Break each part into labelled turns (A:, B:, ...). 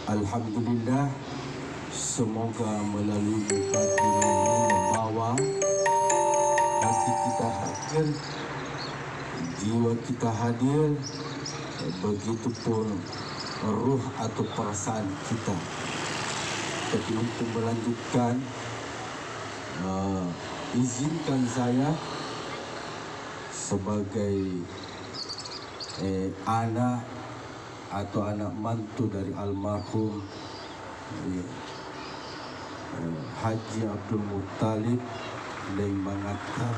A: Alhamdulillah, semoga melalui mukadimah ini membawa hati kita hadir, jiwa kita hadir, begitupun ruh atau perasaan kita. Tapi untuk melanjutkan, izinkan saya sebagai anak atau anak mantu dari almarhum Haji Abdul Muttalib Leng Mangatta,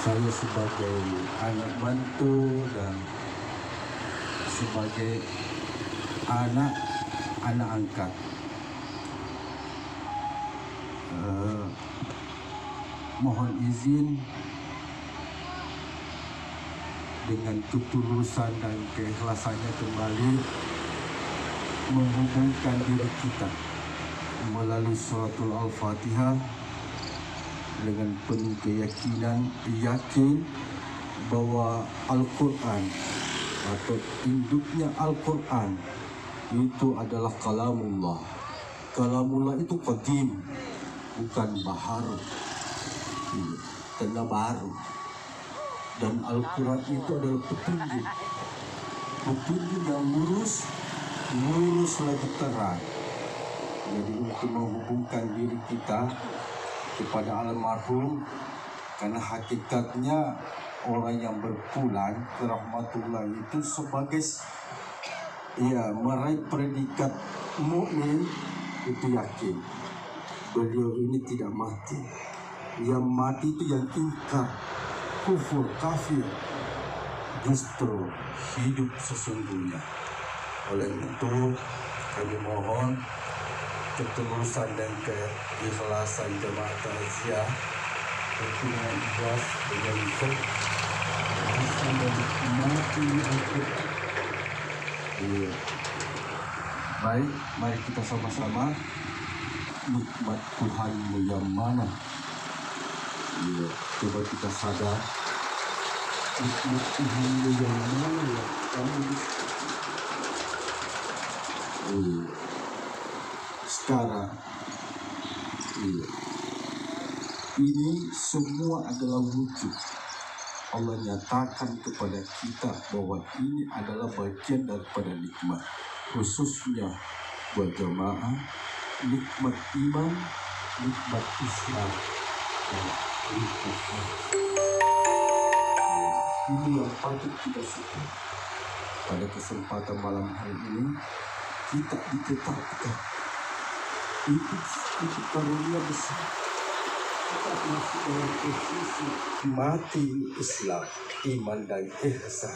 A: saya sebagai anak mantu dan sebagai anak angkat mohon izin dengan ketulusan dan keikhlasannya kembali menghubungkan diri kita melalui suratul Al-Fatihah dengan penuh keyakinan, yakin bahwa Al-Quran atau induknya Al-Quran itu adalah kalamullah. Kalamullah itu qadim, bukan baharu, karena baru. Dan Al-Quran itu adalah petunjuk yang lurus lagi terang. Jadi untuk menghubungkan diri kita kepada almarhum, karena hakikatnya orang yang berpulang ke rahmatullah itu sebagai meraih predikat mukmin, itu yakin beliau ini tidak mati. Yang mati itu yang ingkar, kufur, kafir, justru hidup sesungguhnya. Oleh itu kami mohon ketulusan dan keikhlasan jemaah takziah dengan ikhlas dengan bisa menikmati Al-Quran. Baik, mari kita sama-sama nikmat Tuhanmu yang mana. Coba kita sadar nikmat Tuhanmu yang mana yang kami sekarang. Ini semua adalah wujud. Allah nyatakan kepada kita bahwa ini adalah bagian daripada nikmat, khususnya buat jamaah, nikmat iman, nikmat Islam, dan nikmat ini yang patut kita syukur. Pada kesempatan malam hari ini kita ditetapkan itu karunia besar. Kita masih dalam posisi mati Islam, iman dan ihsan.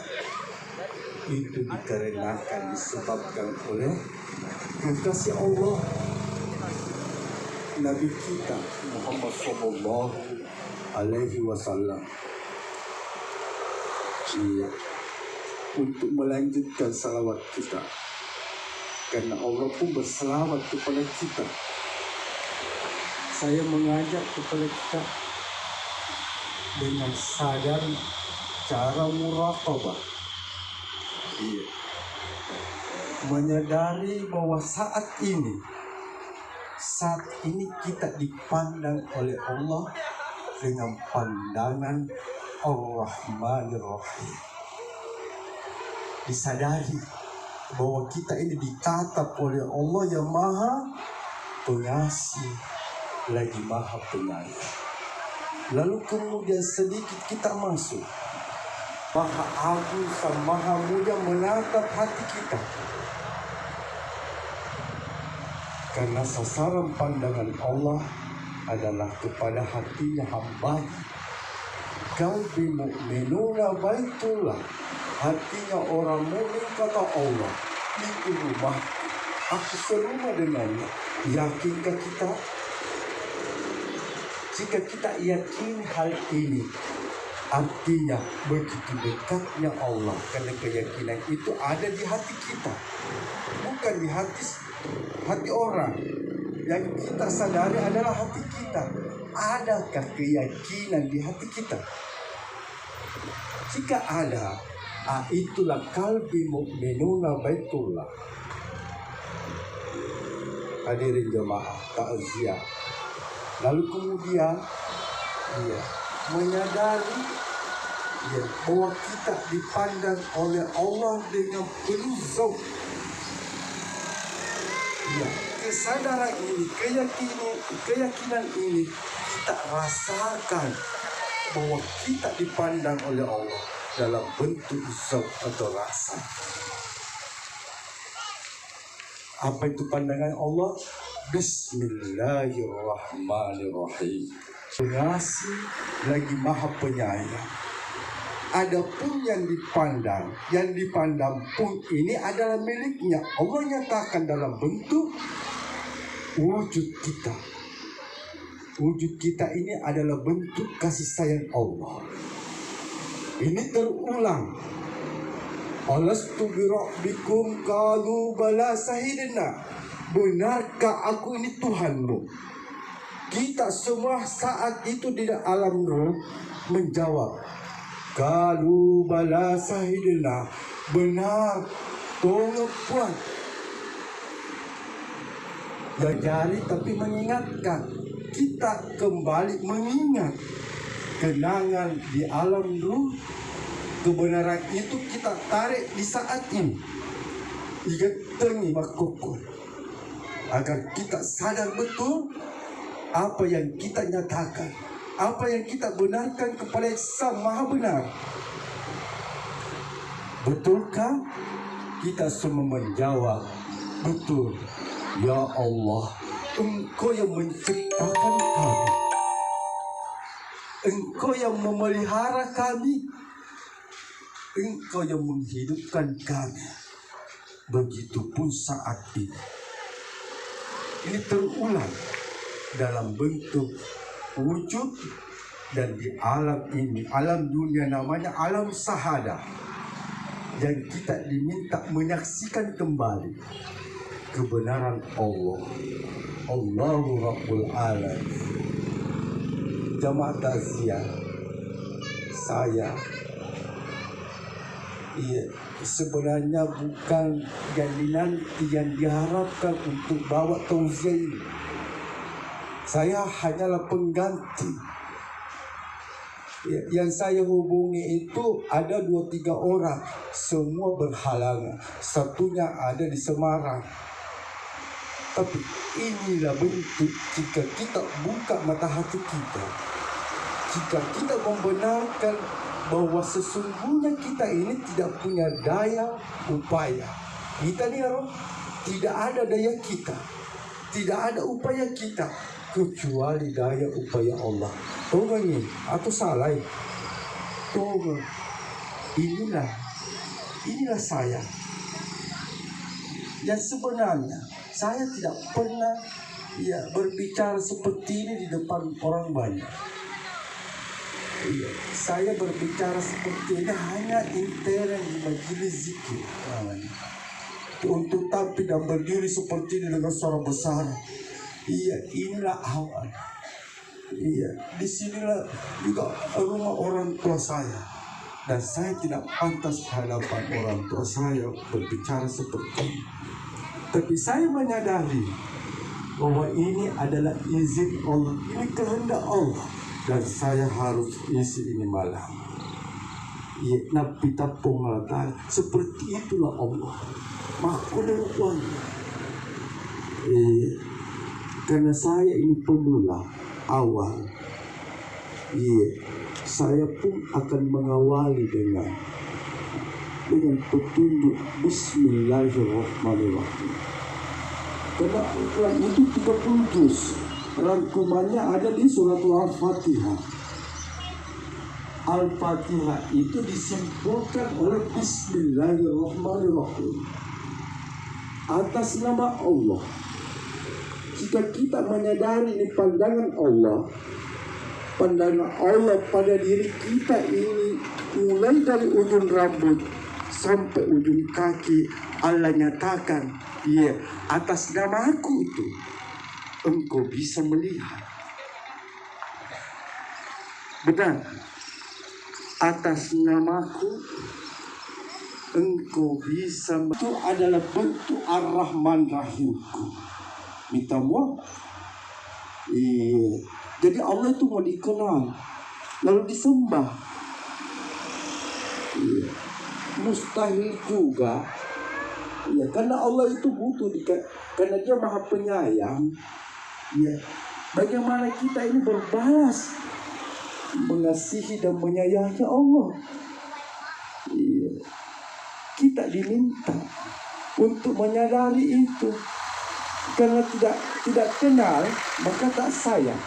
A: Itu dikarenakan disebabkan oleh kekasih Allah Nabi kita Muhammad sallallahu alaihi wasallam. Untuk melanjutkan salawat kita, karena Allah pun bersalawat kepada kita. Saya mengajak kepada kita dengan sadar cara muraqabah, menyadari bahwa saat ini kita dipandang oleh Allah dengan pandangan Ar-Rahmanir Rahim. Disadari bahwa kita ini ditatap oleh Allah yang Maha Pengasih lagi Maha Penyayang. Lalu kemudian sedikit kita masuk, Maha Agung dan Maha Mulia menatap hati kita. Karena sasaran pandangan Allah adalah kepada hatinya hamba. Qalbi mu'minuna baitullah, hatinya orang mukmin kata Allah, itu rumah, aku serumah dengannya. Yakinkah kita? Jika kita yakin hal ini, artinya begitu dekatnya Allah, karena keyakinan itu ada di hati kita, bukan di hati orang. Yang kita sadari adalah hati kita. Adakah keyakinan di hati kita? Jika ada, itulah qalbi mu'minuna baitullah. hadirin jemaah takziah. Lalu kemudian menyadari bahwa kita dipandang oleh Allah dengan penuh zauq. Kesadaran ini, keyakinan ini kita rasakan bahwa kita dipandang oleh Allah dalam bentuk zauq atau rasa. Apa itu pandangan Allah? Bismillahirrahmanirrahim. Pengasih lagi maha penyayang. Adapun yang dipandang pun ini adalah miliknya. Allah nyatakan dalam bentuk wujud kita. Wujud kita ini adalah bentuk kasih sayang Allah. Ini terulang. Alastu birabbikum qalu bala sahidna. Benarkah aku ini Tuhanmu? Kita semua saat itu di alam roh menjawab, qalu bala sahidna. Benar, tolong Tuhan. Ya jari tapi mengingatkan. Kita kembali mengingat kenangan di alam roh. Kebenaran itu kita tarik di saat ini. Ikat tengi makukul. Agar kita sadar betul apa yang kita nyatakan, apa yang kita benarkan kepada Sang Maha Benar. Betulkah? Kita semua menjawab, betul. Ya Allah, Engkau yang menciptakan kami. Engkau yang memelihara kami. Engkau yang menghidupkan kami. Begitupun saat ini. Ini terulang dalam bentuk wujud dan di alam ini, alam dunia namanya alam sahada, yang kita diminta menyaksikan kembali kebenaran Allah. Allahu Rabbul Alamin. Jamaah takziah, saya sebenarnya bukan yang dinanti, yang diharapkan untuk bawa tauziah ini. Saya hanyalah pengganti. Yang saya hubungi itu ada 2-3 orang, semua berhalangan. Satunya ada di Semarang. Tapi inilah bentuk jika kita buka mata hati kita, jika kita membenarkan bahwa sesungguhnya kita ini tidak punya daya upaya. Kita ni tidak ada daya kita, tidak ada upaya kita kecuali daya upaya Allah. Tahu ni atau salah? Tahu? Inilah saya. Dan sebenarnya saya tidak pernah berbicara seperti ini di depan orang banyak. Saya berbicara seperti ini hanya intern di majelis zikir. Untuk tampil dan berdiri seperti ini dengan suara besar. Inilah awal. Disinilah juga rumah orang tua saya. Dan saya tidak pantas hadapan orang tua saya berbicara seperti ini. Tapi saya menyadari bahwa ini adalah izin Allah, ini kehendak Allah. Dan saya harus isi ini malam. Nabi tapung Allah. Seperti itulah Allah. Makhluk. Karena saya ini pemula awal. Saya pun akan mengawali dengan petunjuk Bismillahirrahmanirrahim. Karena Al-Quran itu 30 juz. Rangkumannya ada di surat Al-Fatihah. Al-Fatihah itu disimpulkan oleh Bismillahirrahmanirrahim. Atas nama Allah. Jika kita menyadari ini pandangan Allah pada diri kita ini, mulai dari ujung rambut sampai ujung kaki, Allah nyatakan, atas nama aku itu engkau bisa melihat. Benar. Atas namaku engkau bisa. Itu adalah bentuk Ar-Rahman Rahimku. minta maaf. Jadi Allah itu mau dikenal, lalu disembah. Mustahil juga. Karena Allah itu butuh, karena Dia Maha Penyayang. Bagaimana kita ini berbalas mengasihi dan menyayangi Allah? Kita diminta untuk menyadari itu. Karena tidak kenal maka tak sayang,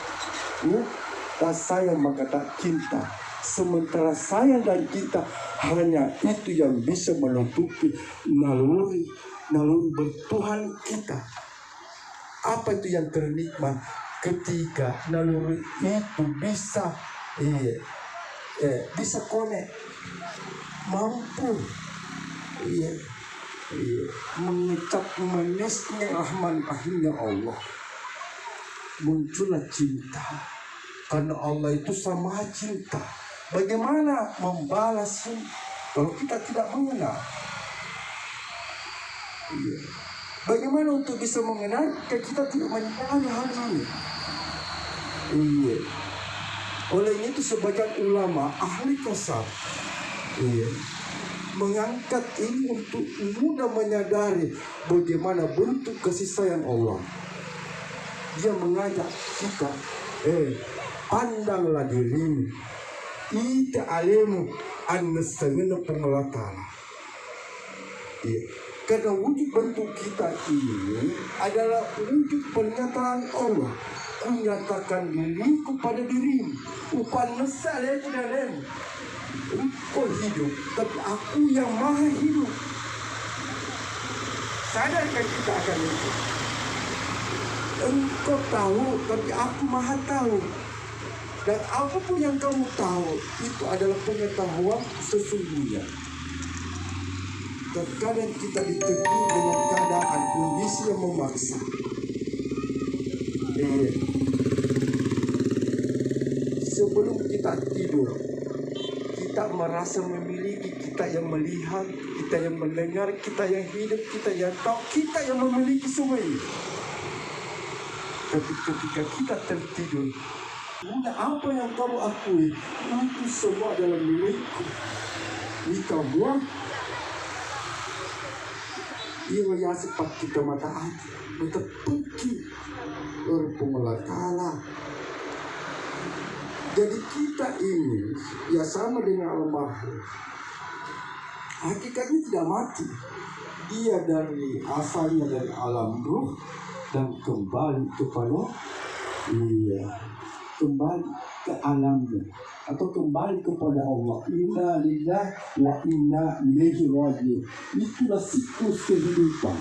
A: tak sayang maka tak cinta. Sementara sayang dan cinta hanya itu yang bisa menutupi naluri bertuhan kita. Apa itu yang ternikmat? Ketika naluri itu bisa connect, mampu mengecap manisnya rahman rahimnya Allah, muncullah cinta. Karena Allah itu sama cinta. Bagaimana membalas kalau kita tidak mengenal? Bagaimana untuk bisa mengenal kalau kita tidak mengenal hal ini? Oleh itu sebagian ulama ahli tasawuf mengangkat ini untuk mudah menyadari bagaimana bentuk kasih sayang Allah. Dia mengajak kita, pandanglah dirimu, ita alimu an-nastagina pengelatana. Karena wujud bentuk kita ini adalah wujud pernyataan Allah. Ku nyatakan diriku pada dirimu, upan nesale dalam. Engkau hidup, tapi aku yang maha hidup. Sadarkan kita akan itu. Engkau tahu, tapi aku maha tahu. Dan apapun yang kamu tahu, itu adalah pengetahuan sesungguhnya. Terkadang kita ditegur dengan keadaan kondisi yang memaksa. Sebelum kita tidur, kita merasa memiliki, kita yang melihat, kita yang mendengar, kita yang hidup, kita yang tahu, kita yang memiliki semua ini. Tapi ketika kita tertidur, apa yang kamu akui, itu semua adalah milikku. Kita buang. Ia yang sempat kita mata hati, kita pergi orang pengelatala. Jadi kita ini ya sama dengan alam makhluk. Hakikatnya tidak mati. Dia asalnya dari alam ruh dan kembali kepada kembali ke alamnya atau kembali kepada Allah. Inna lillahi wa inna ilaihi raji'un. Itulah siklus kehidupan.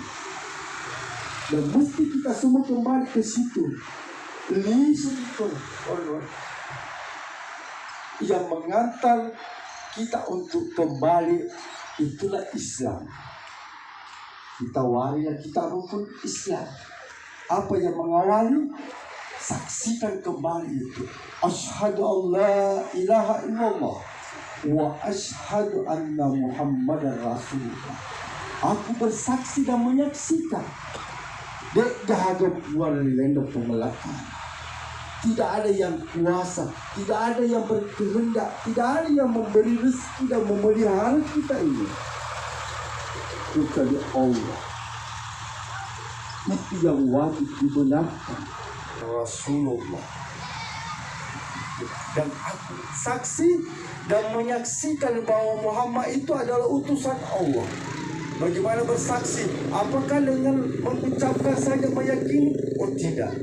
A: Dan mesti kita semua kembali ke situ. Yang mengantar kita untuk kembali itulah Islam. Kita waria, kita rukun Islam. Apa yang mengawali? Saksikan kembali itu. Asyhadu an la ilaha illallah wa asyhadu anna Muhammadar Rasulullah. Aku bersaksi dan menyaksikan. Dek dahaga walilenda pengelakkan. Tidak ada yang kuasa, tidak ada yang berkehendak, tidak ada yang memberi rezeki dan memelihara kita ini kecuali Allah. Itu yang wajib dibenarkan, Rasulullah. Dan aku saksi dan menyaksikan bahwa Muhammad itu adalah utusan Allah. Bagaimana bersaksi? Apakah dengan mengucapkan saja meyakini? Oh tidak.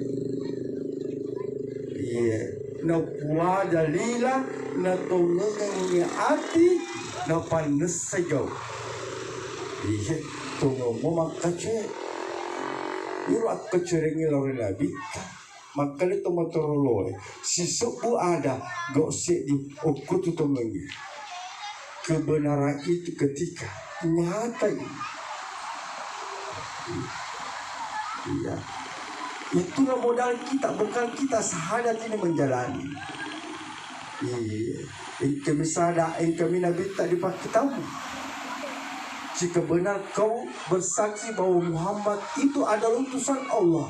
A: Na kuwa dalila na tulungan ni ati na panas sajaw. Tunggu mo makache. Yuro at kachiringi lawan nabi. Makali tumatuloloy. Si suku ada gosip di okutu tumengi. Kebenaran itu ketika nyata ini. Iya. Itulah modal kita, bekal kita sahadat ini menjalani. Kami sadar, kami nabi tak dipakai tahu. Jika benar kau bersaksi bahwa Muhammad itu adalah utusan Allah,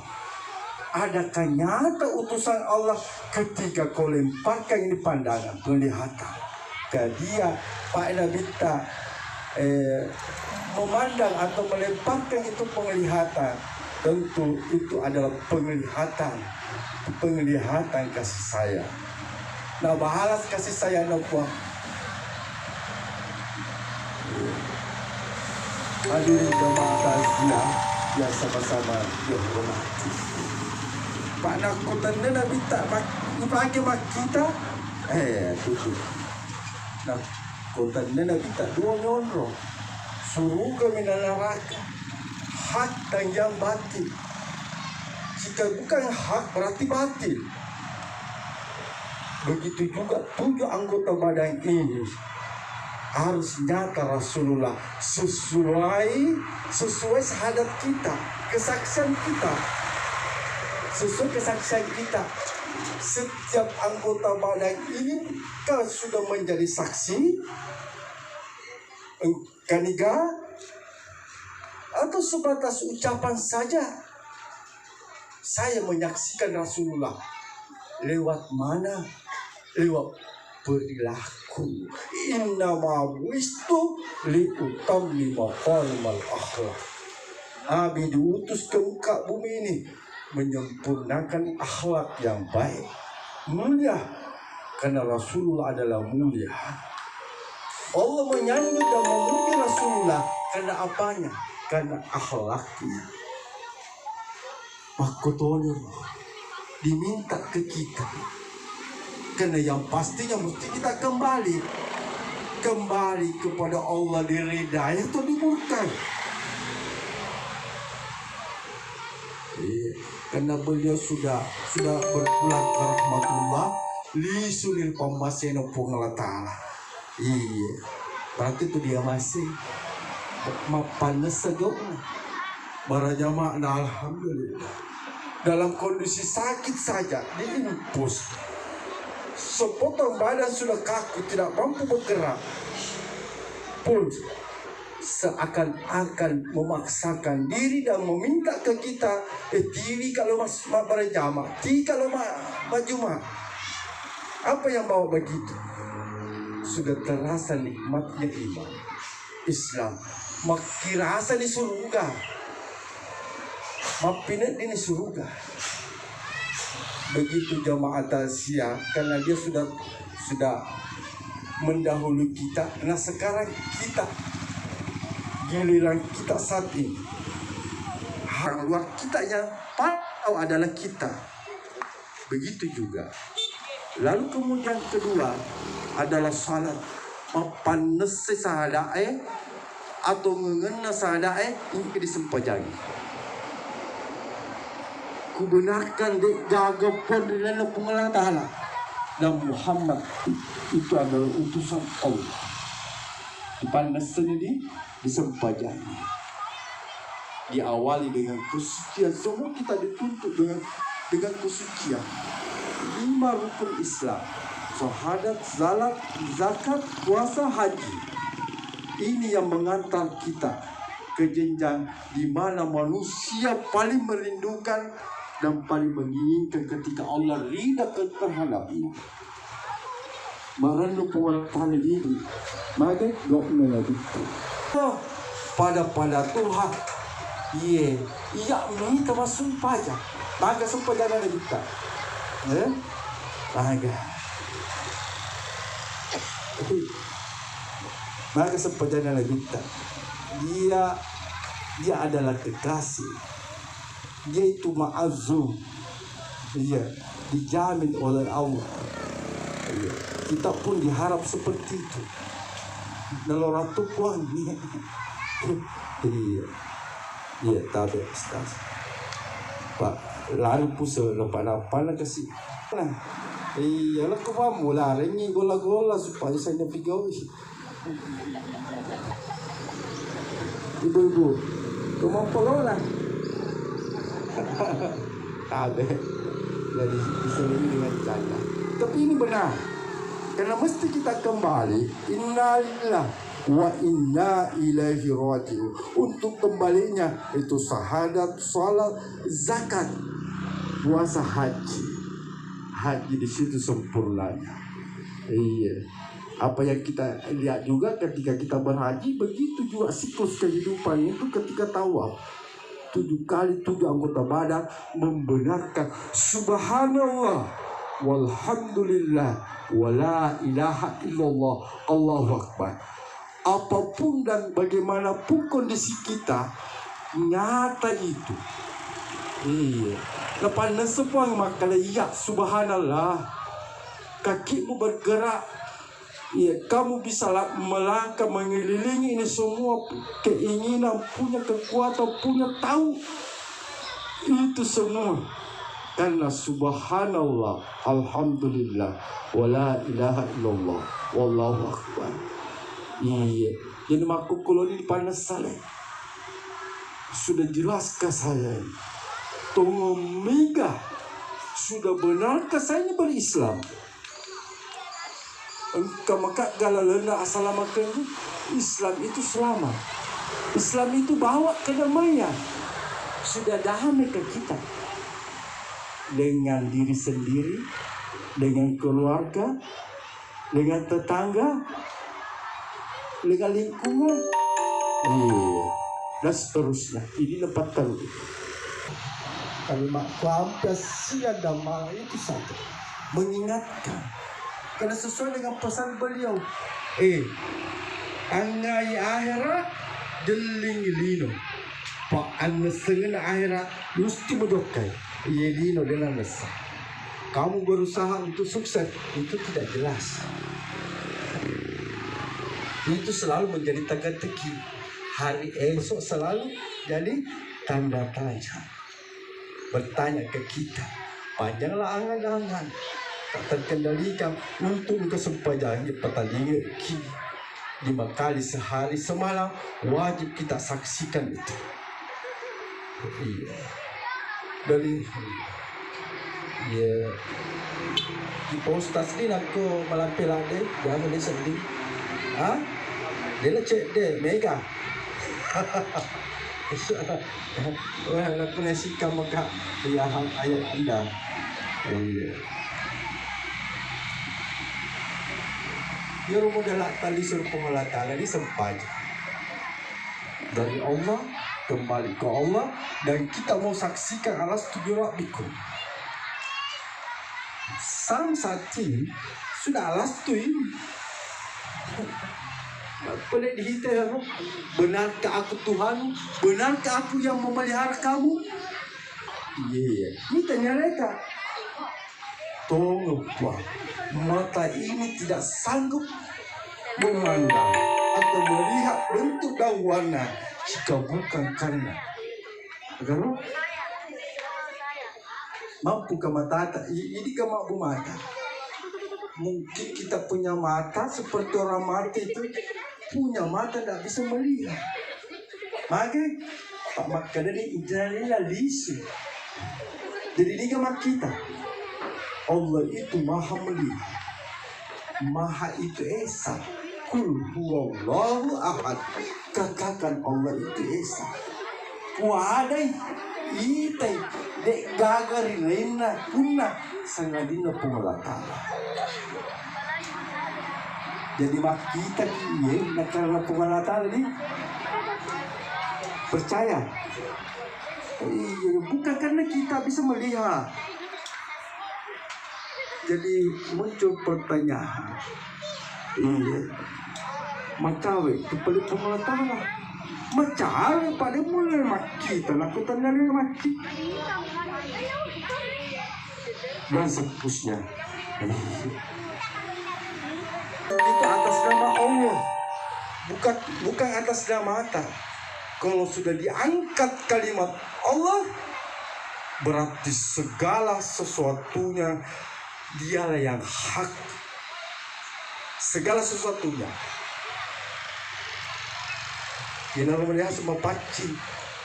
A: adakah nyata utusan Allah ketika kau lemparkan ini pandangan penglihatan ke dia Pak Nabita memandang atau melemparkan itu penglihatan, tentu itu adalah penglihatan kasih sayang. Nah, bahalas kasih sayang apa? Hadirin jemaah takziah yang sama-sama dihormati. Pak nakutan Nabi tak pakai mak kita, tutup. Nakutan Nabi tak dua nyonro, surga minan neraka, hak dan yang batil. Jika bukan hak berarti batil. Begitu juga 7 anggota badan ini harus nyata Rasulullah sesuai syahadat kita, kesaksian kita. Sesuai kesaksian kita, setiap anggota badan ini kan sudah menjadi saksi, kaniga, atau sebatas ucapan saja. Saya menyaksikan Rasulullah lewat mana? Lewat perilaku. Innama buistu liutammima maqamal akhlak. Abi diutus ke muka bumi ini menyempurnakan akhlak yang baik, mulia, karena Rasulullah adalah mulia. Allah menyanjung dan memuji Rasulullah karena apanya? Karena akhlaknya. Makotolnya diminta ke kita, karena yang pastinya mesti kita kembali kepada Allah, diridai atau dimurkai. Karena beliau sudah berpulang ke rahmatullah li sunil pamaseno Allah Ta'ala. Iya, berarti itu dia masih mapanes segala baraja makna. Alhamdulillah, dalam kondisi sakit saja diimpus, sepotong badan sudah kaku, tidak mampu bergerak pun seakan-akan memaksakan diri dan meminta ke kita, diri kalau mas berjamaah, ti kalau berjumah. Apa yang bawa begitu? Sudah terasa nikmatnya iman Islam, makin rasa di surga, mapinet ini surga. Begitu jamaah takziah, karena dia sudah mendahului kita. Nah, sekarang kita giliran kita saat ini. Hang luar kita yang tahu adalah kita. Begitu juga. Lalu kemudian kedua adalah salat. Mapanes sahadae atau mengena sahadae ini disempajang. Kubenarkan jaga perdana pengelang Ta'ala. Dan Muhammad itu adalah utusan Allah. Dipanas sendiri disempajani, diawali dengan kesucian. Semua kita dituntut dengan kesucian. 5 rukun Islam: syahadat, salat, zakat, puasa, haji. Ini yang mengantar kita ke jenjang di mana manusia paling merindukan dan paling menginginkan ketika Allah ridha terhadapnya. Marano penguatan diri, maka gak mengadukan. Pada Tuhan, iya minta masuk pajak, maka sumpah jangan kita, maka sumpah jangan kita. Dia adalah kekasih, dia itu ma'azum, dia dijamin oleh Allah. Kita pun diharap seperti itu. Dalam ratu puan iya tabe Ustaz. Pak lalu puso lapan kasi. Nah, iyalah ko pa mula rin yung gola-gola supaya sa nabigaw. Ibu-ibu, kumampolo lang. Tabe. Jadi bisa lebih dengan canda. Tapi ini benar. Karena mesti kita kembali, innalillah wa inna ilaihi raji'un. Untuk kembalinya itu syahadat, salat, zakat. puasa haji. Haji di situ sempurnanya. Iya. Apa yang kita lihat juga ketika kita berhaji, begitu juga siklus kehidupan itu ketika tawaf. 7 kali 7 anggota badan membenarkan subhanallah walhamdulillah wala ilaha illallah Allahu akbar. Apapun dan bagaimanapun kondisi kita, nyata itu. Iya. Lepas nesepang maka ya subhanallah. Kakimu bergerak. Ya, kamu bisa melangkah mengelilingi ini semua keinginan, punya kekuatan, punya tahu itu semua karena subhanallah, alhamdulillah, wala ilaha illallah, wallahu akbar. Iya, jadi makhluk koloni panas saya sudah jelaskan saya. Tunggu mega sudah benarkah saya ini berislam? Engkau maka galalena assalamualaikum. Islam itu selamat. Islam itu bawa kedamaian. Sudah damai ke kita. Dengan diri sendiri, dengan keluarga, dengan tetangga, dengan lingkungan. Dan seterusnya. Ini 4 tahun. Kalimat kuamdas siada malam itu satu. Mengingatkan. Karena sesuai dengan pesan beliau. Angai akhirat deling lino. Pak anda sengen akhirat mesti berdokai. Ia lino dengan nesa. Kamu berusaha untuk sukses itu tidak jelas. Itu selalu menjadi teka-teki. Hari esok selalu jadi tanda tanya. Bertanya ke kita. Panjanglah angan-angan. Terkendalikan untuk kesempatan pertandingan 5 kali sehari semalam wajib kita saksikan itu. Iya. Dari ya di postas ni aku melampirkan dia jangan dia sedih. Dia nak cek dia mega. Wah, aku nasi kamu kak ayat indah. Iya. Dia rumah galak tali suruh pengelatala ini sempaja dari Allah kembali ke Allah dan kita mau saksikan alastu birabbikum. Sam sati sudah alastu ini. Boleh dihitung. Benarkah aku Tuhan? Benarkah aku yang memelihara kamu? Iya. Ini tanya mereka. Tunggu Pak. Mata ini tidak sanggup memandang atau melihat bentuk dan warna jika bukan karena mampu ke mata ini ke mampu mata. Mungkin kita punya mata seperti orang mati itu punya mata tidak bisa melihat. Maka Pak Makadani ijalilah lisu. Jadi ini ke kita. Allah itu maha melihat, maha itu esa. Kul huwallahu ahad. Katakan Allah itu esa. Wadai itai dek gagari lena punna sangadina pengelatala. Jadi mak kita kiye nak karena pengelatala ini percaya. Bukan karena kita bisa melihat. Jadi muncul pertanyaan. Iya. Macawe itu pelik pemelatala. Macawe pada mulai maki. Aku tanya dia maki. Dan seterusnya. Itu atas nama Allah. Bukan atas nama mata. Kalau sudah diangkat kalimat Allah, berarti segala sesuatunya Dialah yang hak. Segala sesuatunya. Kita melihat semua pacing.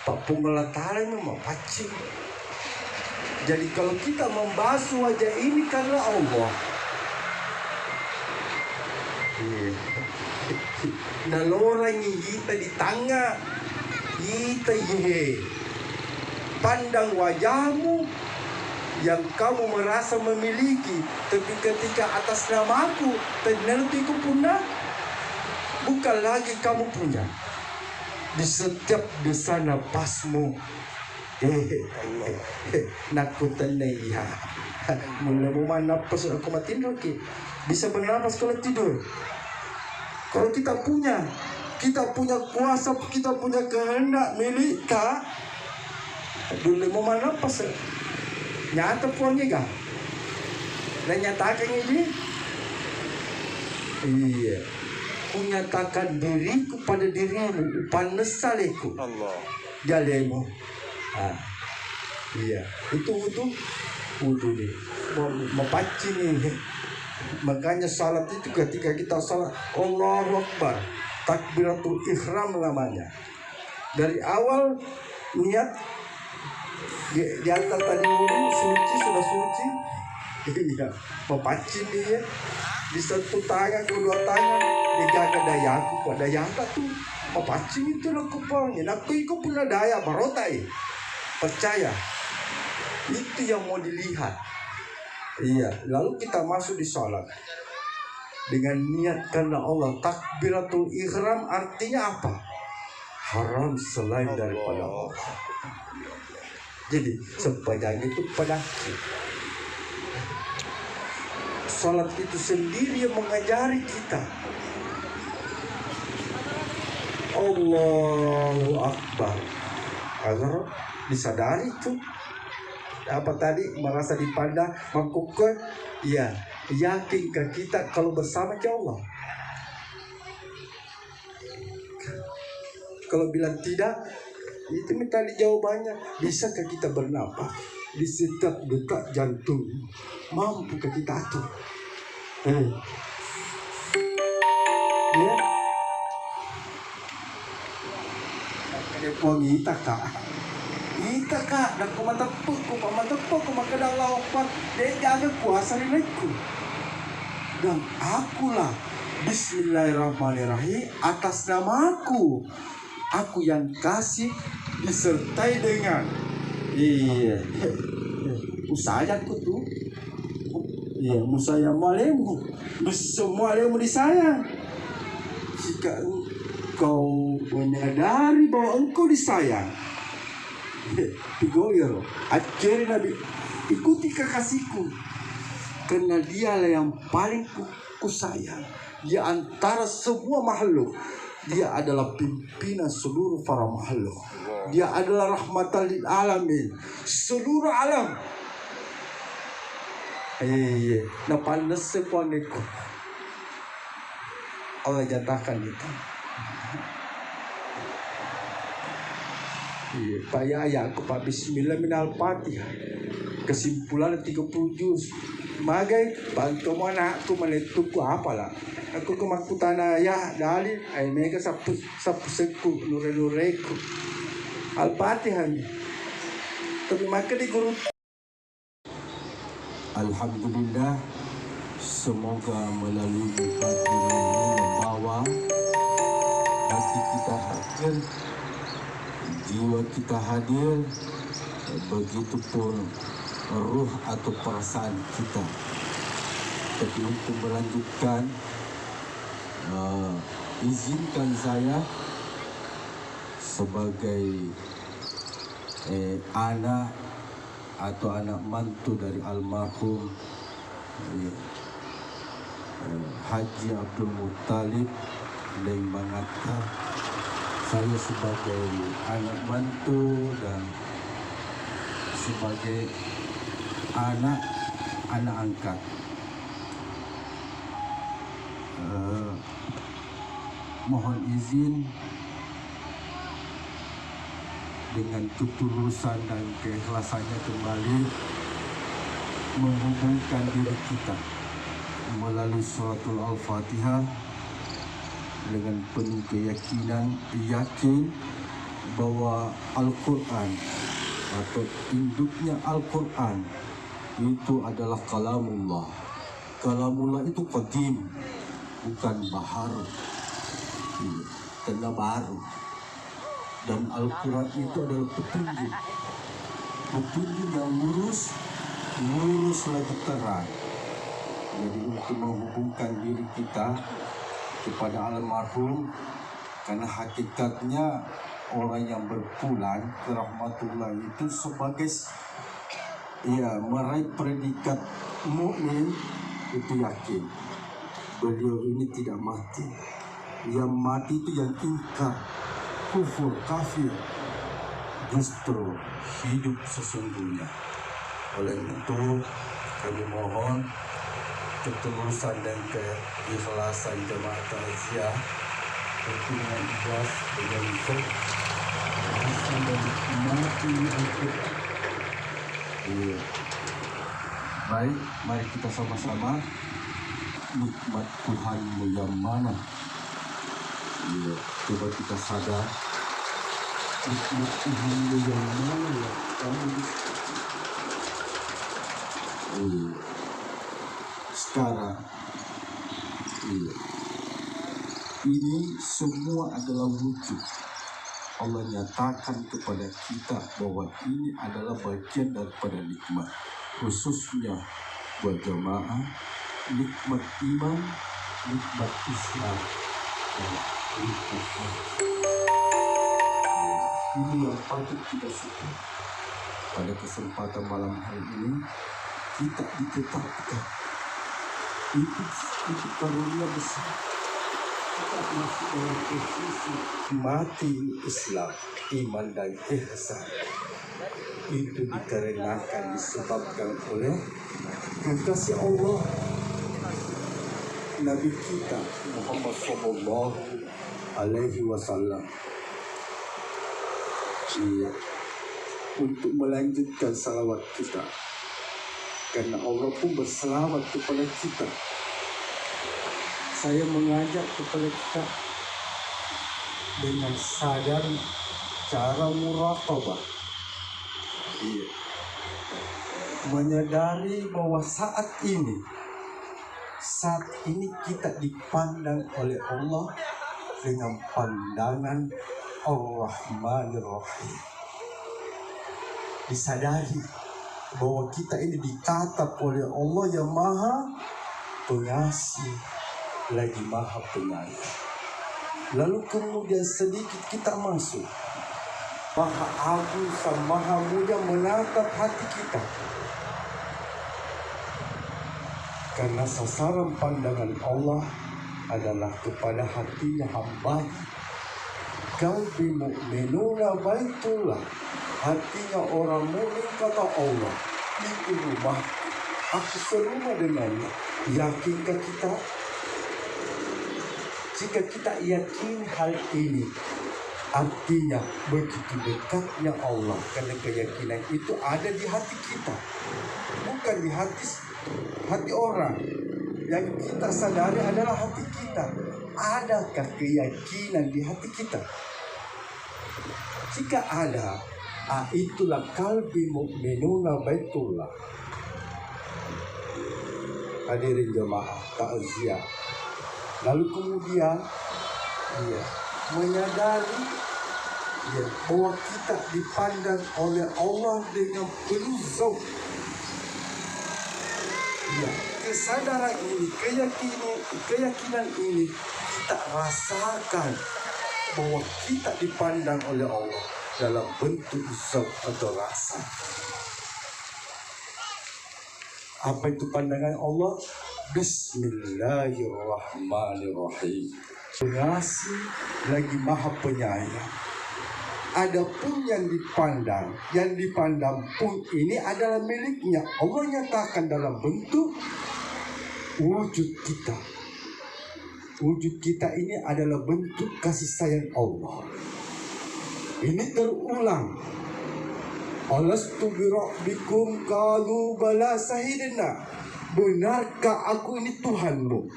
A: Pak pengelatara memang pacing. Jadi kalau kita membasuh wajah ini karena Allah. Nalorangi kita di tangga. Kita pandang wajahmu yang kamu merasa memiliki, tapi ketika atas namaku nanti ku punah, bukan lagi kamu punya. Di setiap desa napasmu, nakutan ya. Mula mau napas aku matiin lagi. Bisa bernapas kalau tidur. Kalau kita punya kuasa, kita punya kehendak milik kita. Dulu mau napas, nyata puangnya kan? Dan nyatakan ini, iya. Kunyatakan diriku pada dirimu, panesaliku.
B: Allah.
A: Jalemu. Iya. Itu nih. Mau paci nih. Makanya salat itu ketika kita salat, Allahu Akbar, takbiratul ihram namanya. Dari awal niat di atas tadi suci, sudah suci. Iya. Mau paci nih ya. Di satu tangan, kedua tangan, dijaga dayaku pada daya tuh. Pancing itu lah kupangin. Aku ikut punya daya barotai. Percaya. Itu yang mau dilihat. Iya. Lalu kita masuk di sholat dengan niat karena Allah. Takbiratul ihram artinya apa? Haram selain daripada Allah. Jadi sepanjang itu penyakit. Salat itu sendiri yang mengajari kita. Allahu Akbar. Agar disadari itu. Apa tadi merasa dipandang, mengkukur. Ya, yakin ke kita kalau bersama ke Allah. Kalau bilang tidak, itu tadi jawabannya. Bisakah kita bernapas di setiap detak jantung? Mampukah kita atur? Ya. Ada puang ita kak, dan kumatepuk, kumakadang lawan, dia jaga kuasa nilaiku. Dan akulah, Bismillahirrahmanirrahim, atas namaku, aku yang kasih disertai dengan, usahaku tuh. Ya, musaya malemu, semua lemu disayang. Jika engkau menyadari bahwa engkau disayang, pigoyo, ajari Nabi, ikuti kekasihku, karena dialah yang paling kusayang di antara semua makhluk. Dia adalah pimpinan seluruh para makhluk. Dia adalah rahmatan lil alamin, seluruh alam. Iya, napanas sepuaniku. Allah jatakan itu. Iya, Pak Yaya, aku Pak Bismillah minal Fatihah. Kesimpulan 30 juz. Magai, bantu mana aku meletuku apalah. Aku kemakutana ya dalil, ay mega sapu seku nure-nureku. Al-Fatihah. Tapi maka di guru. Alhamdulillah, semoga melalui pagi ini membawa hati kita hadir, jiwa kita hadir, begitupun ruh atau perasaan kita. Tapi untuk melanjutkan, izinkan saya sebagai anak atau anak mantu dari almarhum Haji Abdul Muttalib Leng Mangata, saya sebagai anak mantu dan sebagai anak angkat mohon izin dengan ketulusan dan keikhlasannya kembali menghubungkan diri kita melalui suratul Al-Fatihah dengan penuh keyakinan, yakin bahwa Al-Quran atau induknya Al-Quran itu adalah kalamullah. Kalamullah itu qadim, bukan bahar, karena baru. Dan Al-Quran itu adalah petunjuk yang lurus lurus lagi terang. Jadi untuk menghubungkan diri kita kepada almarhum, karena hakikatnya orang yang berpulang ke rahmatullah itu sebagai meraih predikat mukmin, itu yakin beliau ini tidak mati. Yang mati itu yang ingkar, kufur, kafir, justru hidup sesungguhnya. Oleh itu kami mohon ketulusan dan keikhlasan jemaah takziah untuk dengan ikhlas dengan untuk bisa menikmati untuk baik. Mari kita sama-sama nikmat Tuhanmu yang mana. Coba kita sadar nikmat Tuhanmu yang mana yang kami sekarang. Ini semua adalah wujud. Allah nyatakan kepada kita bahwa ini adalah bagian daripada nikmat, khususnya buat jemaah, nikmat iman, nikmat Islam, dan nikmat ini yang patut kita syukuri. Pada kesempatan malam hari ini kita ditetapkan itu karunia besar. Kita masuk dalam posisi mati Islam, iman dan ihsan. Itu dikarenakan disebabkan oleh kekasih Allah Nabi kita Muhammad sallallahu alaihi wasallam. Untuk melanjutkan salawat kita, karena Allah pun bersalawat kepada kita. Saya mengajak kepada kita dengan sadar cara muraqabah, menyadari bahwa saat ini kita dipandang oleh Allah dengan pandangan Ar-Rahmanir Rahim. Disadari bahwa kita ini ditatap oleh Allah yang Maha Pengasih lagi Maha Penyayang. Lalu kemudian sedikit kita masuk, Maha Agung Sang Maha Mulia menatap hati kita, karena sasaran pandangan Allah adalah kepada hatinya hamba. Qalbi mu'minuna baitullah, hatinya orang mukmin kata Allah itu rumah, aku serumah dengannya. Yakinkah kita? Jika kita yakin hal ini, artinya begitu dekatnya Allah, karena keyakinan itu ada di hati kita, bukan di hati orang. Yang kita sadari adalah hati kita. Adakah keyakinan di hati kita? Jika ada, itulah qalbi mu'minuna baitullah. Hadirin jemaah takziah. Lalu kemudian menyadari bahwa kita dipandang oleh Allah dengan penuh zauq. Kesadaran ini, keyakinan ini kita rasakan bahwa kita dipandang oleh Allah dalam bentuk zauq atau rasa. Apa itu pandangan Allah? Bismillahirrahmanirrahim. Pengasih lagi Maha Penyayang. Adapun yang dipandang pun ini adalah miliknya. Allah nyatakan dalam bentuk wujud kita. Wujud kita ini adalah bentuk kasih sayang Allah. Ini terulang. Alastu birabbikum qalu bala sahidna. Benarkah aku ini Tuhanmu?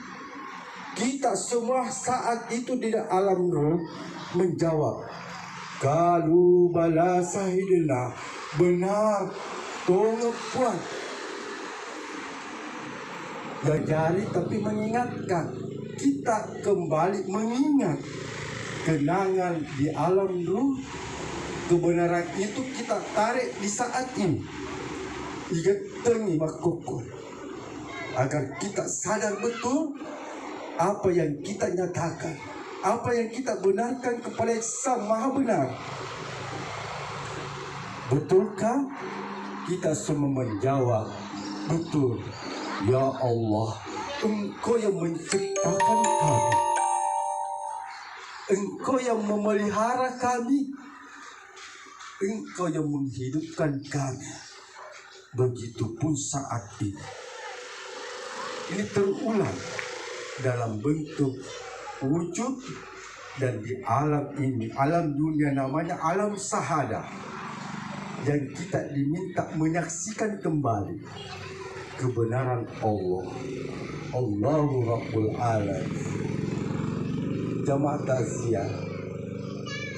A: Kita semua saat itu di alam ruh menjawab, qalu bala sahidna. Benar, tolong Tuhan. Gak jari tapi mengingatkan. Kita kembali mengingat kenangan di alam ruh. Kebenaran itu kita tarik di saat ini. ikat tengi makokol, agar kita sadar betul apa yang kita nyatakan, apa yang kita benarkan kepada Sang Maha Benar. Betulkah? Kita semua menjawab, betul. Ya Allah, Engkau yang menciptakan kami, Engkau yang memelihara kami, Engkau yang menghidupkan kami. Begitupun saat ini. Ini terulang dalam bentuk wujud, dan di alam ini, alam dunia namanya alam sahada, yang kita diminta menyaksikan kembali kebenaran Allah. Allahu Rabbul Alamin. Jamaah takziah,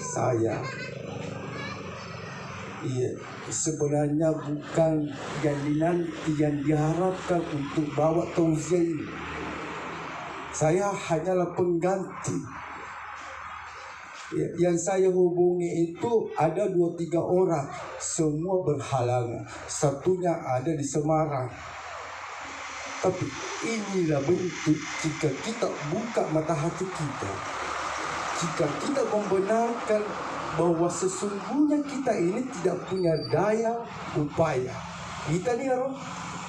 A: saya sebenarnya bukan yang dinanti, yang diharapkan untuk bawa tausiah ini. Saya hanyalah pengganti. Yang saya hubungi itu ada 2-3 orang, semua berhalangan. Satunya ada di Semarang. Tapi inilah bentuk jika kita buka mata hati kita, jika kita membenarkan bahwa sesungguhnya kita ini tidak punya daya upaya. Kita ni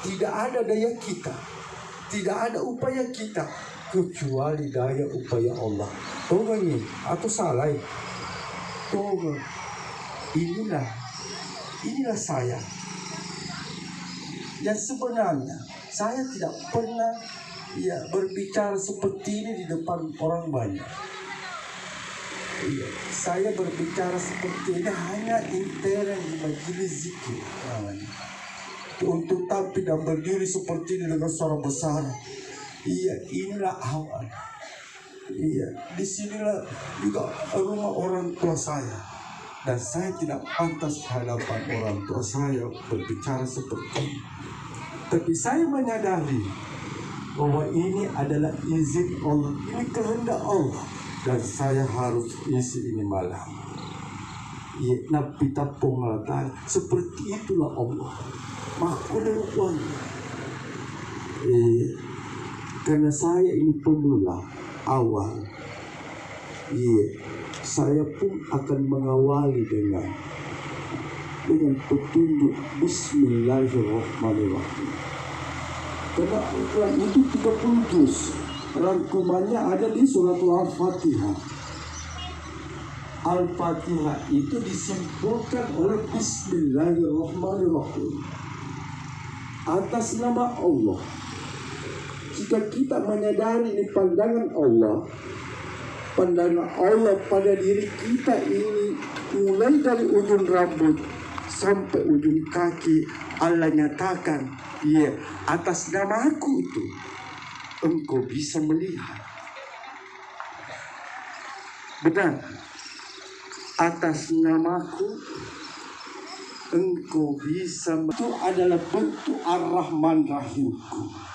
A: tidak ada daya kita, tidak ada upaya kita, kecuali daya upaya Allah. Tahu ni atau salah? Tahu? Inilah saya. Yang sebenarnya saya tidak pernah berbicara seperti ini di depan orang banyak. Saya berbicara seperti ini hanya intern di majelis zikir. Untuk tampil dan berdiri seperti ini dengan suara besar. Inilah awal. Di sinilah juga rumah orang tua saya. Dan saya tidak pantas hadapan orang tua saya berbicara seperti ini. Tapi saya menyadari bahwa ini adalah izin Allah, ini kehendak Allah, dan saya harus isi ini malam. Nabi tapung mengatakan seperti itulah Allah. Makhluk karena saya ini pemula awal, saya pun akan mengawali dengan petunjuk Bismillahirrahmanirrahim. Karena Al-Quran itu 30 juz, rangkumannya ada di surat Al-Fatihah. Al-Fatihah itu disimpulkan oleh Bismillahirrahmanirrahim, atas nama Allah. Jika kita menyadari ini pandangan Allah pada diri kita ini, mulai dari ujung rambut sampai ujung kaki, Allah nyatakan, atas nama aku itu engkau bisa melihat. Benar, atas namaku engkau bisa. Itu adalah bentuk Ar-Rahman Rahimku.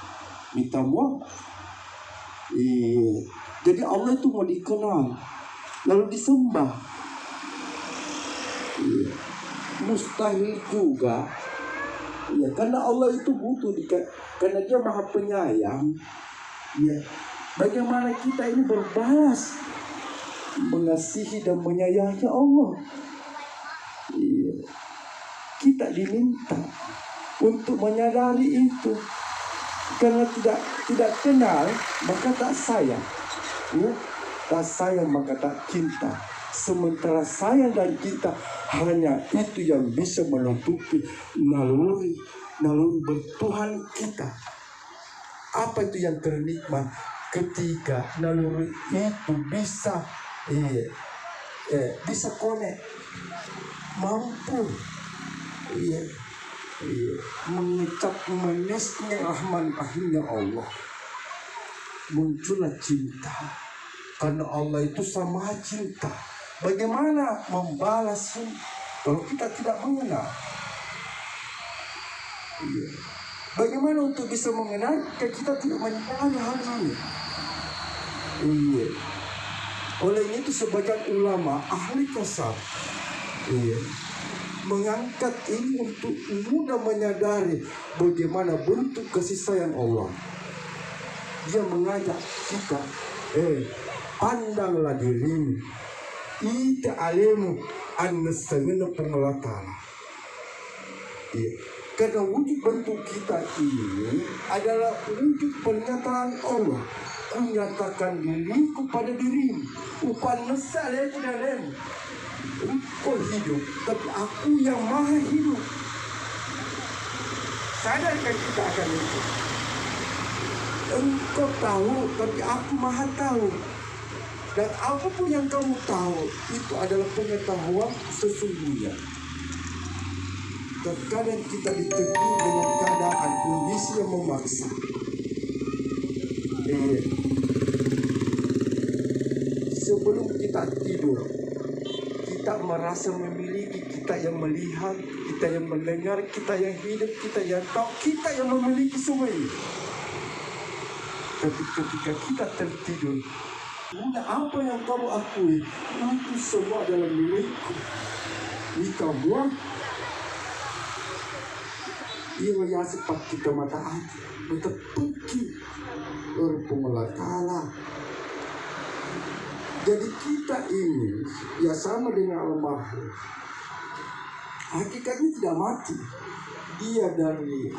A: Minta mau? Jadi Allah itu mau dikenal, lalu disembah. Mustahil juga. Karena Allah itu butuh, karena Dia Maha Penyayang. Bagaimana kita ini berbalas mengasihi dan menyayangi Allah? Kita diminta untuk menyadari itu. Karena tidak kenal maka tak sayang, tak sayang maka tak cinta. Sementara sayang dan cinta hanya itu yang bisa menutupi naluri bertuhan kita. Apa itu yang ternikmat ketika naluri itu bisa connect, mampu mengucap manisnya Rahman Rahimnya Allah. Muncullah cinta, karena Allah itu sama cinta. Bagaimana membalasnya kalau kita tidak mengenal? Bagaimana untuk bisa mengenal jika kita tidak menyadari hal ini? Oleh itu sebagian ulama ahli kasar mengangkat ini untuk mudah menyadari bagaimana bentuk kasih sayang Allah. Dia mengajak kita, pandanglah dirimu, ita alimu an-nasangina pengelatala. Karena wujud bentuk kita ini adalah wujud pernyataan Allah. Kunyatakan diriku pada dirimu. Upan nesale tidak lain. Engkau hidup, tapi aku yang maha hidup. Sadarkan kita akan itu. Engkau tahu, tapi aku maha tahu. Dan apapun yang kamu tahu, itu adalah pengetahuan sesungguhnya. Terkadang kita ditegur dengan keadaan kondisi yang memaksa. Sebelum kita tidur, kita merasa memiliki, kita yang melihat, kita yang mendengar, kita yang hidup, kita yang tahu, kita yang memiliki semua ini. Tapi ketika kita tertidur, apa yang kamu akui, itu semua adalah milikku. Ini kamu, ia sepak kita mata hati, bertepuk orang pengelatala. Jadi kita ini ya sama dengan alam makhluk. Hakikatnya tidak mati. Dia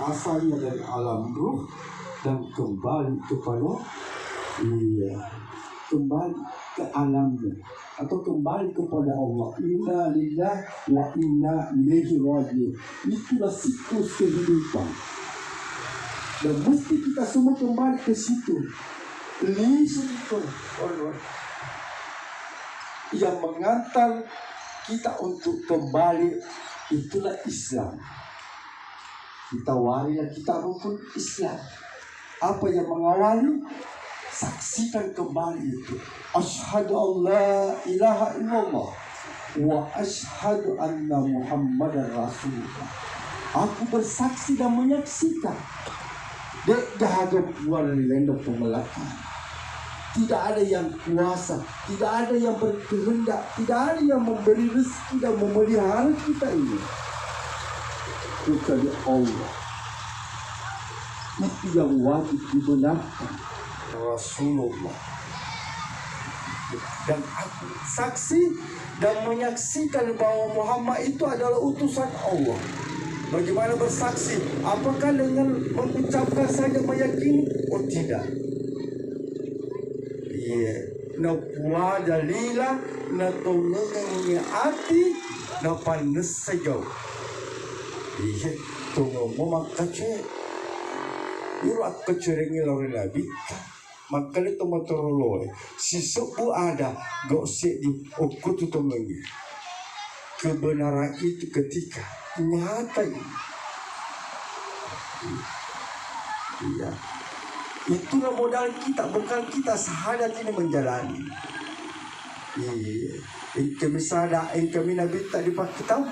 A: asalnya dari alam ruh dan kembali kepada kembali ke alamnya atau kembali kepada Allah. Inna lillahi wa inna ilaihi raji'un. Itulah siklus kehidupan. Dan mesti kita semua kembali ke situ. Yang mengantar kita untuk kembali itulah Islam. Kita warilah kita rukun Islam. Apa yang mengawali? Saksikan kembali itu. Asyhadu an la ilaha illallah wa asyhadu anna Muhammadar Rasulullah. Aku bersaksi dan menyaksikan. Dek dahaga buat lenda pengelakar. Tidak ada yang kuasa, tidak ada yang berkehendak, tidak ada yang memberi rezeki dan memelihara kita ini kecuali Allah. Itu yang wajib dibenarkan, Rasulullah. Dan aku saksi dan menyaksikan bahwa Muhammad itu adalah utusan Allah. Bagaimana bersaksi? Apakah dengan mengucapkan saja meyakini? Oh tidak. Na kuwa dalila na tunungan ati na panasagaw. Tungo mo makache. Iro at kachiringi lori labita. Makali tumatuloloy. Sisupu ada gosip di okutu tumengi. Kebenaran itu ketika nyata ini. Iya. Itulah modal kita, bekal kita sahadat ini menjalani. Kami sadar, kami nabi tak dipakai tahu.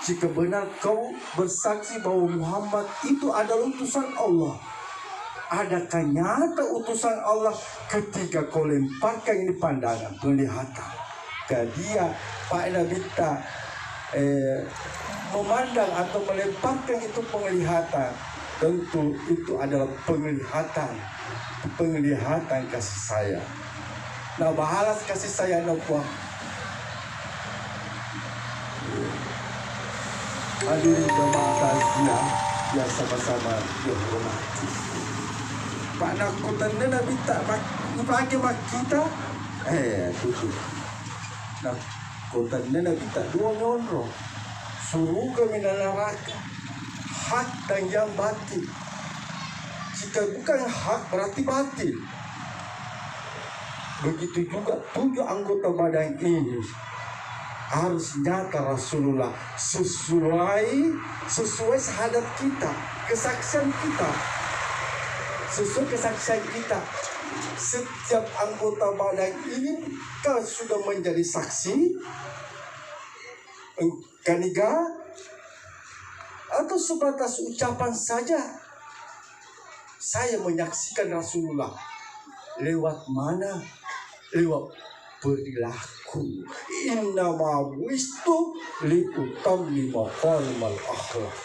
A: Jika benar kau bersaksi bahwa Muhammad itu adalah utusan Allah, adakah nyata utusan Allah ketika kau lemparkan ini pandangan, penglihatan ke dia, Pak Nabi tak memandang atau melemparkan itu penglihatan. Tentu itu adalah penglihatan kasih sayang. Nah, bahalas kasih sayang no puang. Hadirin jemaah takziah yang sama-sama dihormati. Pak nak kutanda Nabi tak pakai mak kita. Tutup. Nak kutanda Nabi tak dua nyonro. Surga minan neraka. Hak dan yang batil. Jika bukan hak berarti batil. Begitu juga 7 anggota badan ini harus nyata Rasulullah sesuai syahadat kita, kesaksian kita. Sesuai kesaksian kita. Setiap anggota badan ini kau sudah menjadi saksi. Kaniga atau sebatas ucapan saja. Saya menyaksikan Rasulullah. Lewat mana? Lewat perilaku. Innama buistu liutammima maqalimal akhlak.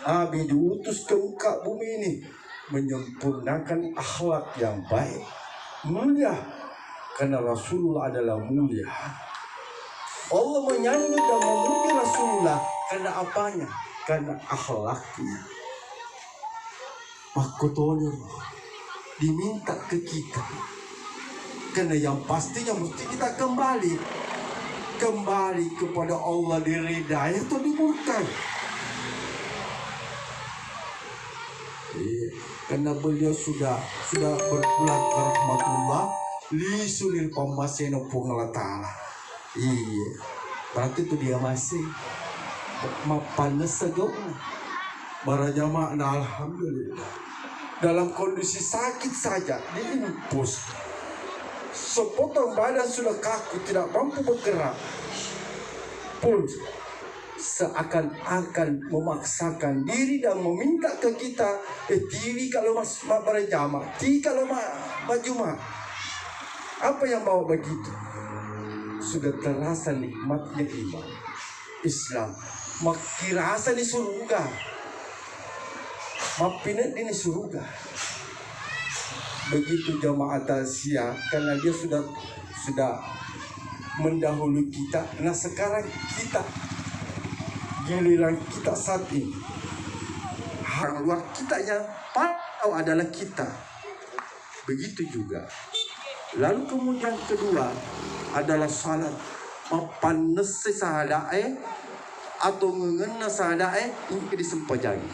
A: Abi diutus ke muka bumi ini menyempurnakan akhlak yang baik, mulia, karena Rasulullah adalah mulia. Allah menyanjung dan memuji Rasulullah karena apanya? Karena akhlaknya. Makotolnya diminta ke kita, karena yang pastinya mesti kita kembali kepada Allah, diridai atau dimurkai. Karena beliau sudah berpulang ke rahmatullah li sunil pamaseno Allah Ta'ala. Iya, berarti itu dia masih panas segala barajama. Nah, alhamdulillah dalam kondisi sakit saja diimpus, sepotong badan sudah kaku, tidak mampu bergerak pun seakan-akan memaksakan diri dan meminta ke kita, tiri kalau mas berjamaah, tiri kalau majuma. Apa yang bawa begitu? Sudah terasa nikmatnya iman Islam, makin rasa di surga, mapinet ini surga. Begitu jamaah tasya, karena dia sudah mendahului kita. Nah sekarang kita, giliran kita saat ini. Hang luar kita yang tahu adalah kita. Begitu juga. Lalu kemudian kedua adalah salat. Mapanes sahadae atau ngengena sahadae ini disempajagi.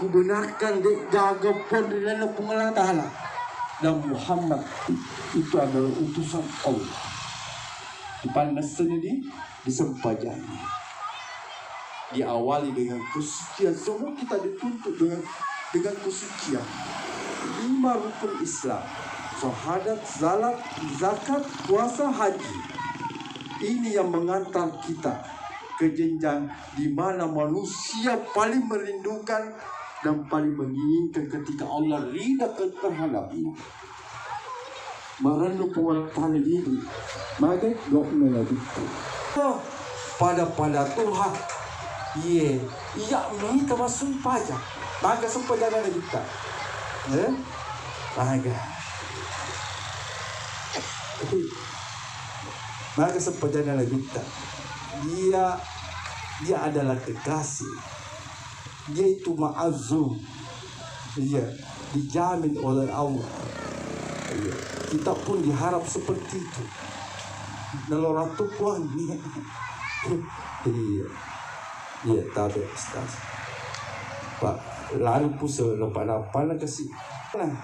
A: Kubenarkan jaga pun di dalam pengelolaan Ta'ala. Dan Muhammad itu adalah utusan Allah. Dipanas sendiri, disempajani, diawali dengan kesucian. Semua kita dituntut dengan kesucian. 5 rukun Islam: syahadat, salat, zakat, puasa, haji. Ini yang mengantar kita ke jenjang di mana manusia paling merindukan dan paling menginginkan ketika Allah ridha terhadapnya. Merenung pengertian ini, maka doa lagi. Pada Tuhan, iya minta masuk pajak, maka sumpah jangan kita, maka sumpah jangan kita. Dia adalah kekasih, dia itu ma'azum, dia dijamin oleh Allah. Kita pun diharap seperti itu. Naloratu pun iya tabe ustaz. Pak lalu puso lepas-lepas kasih. Nah,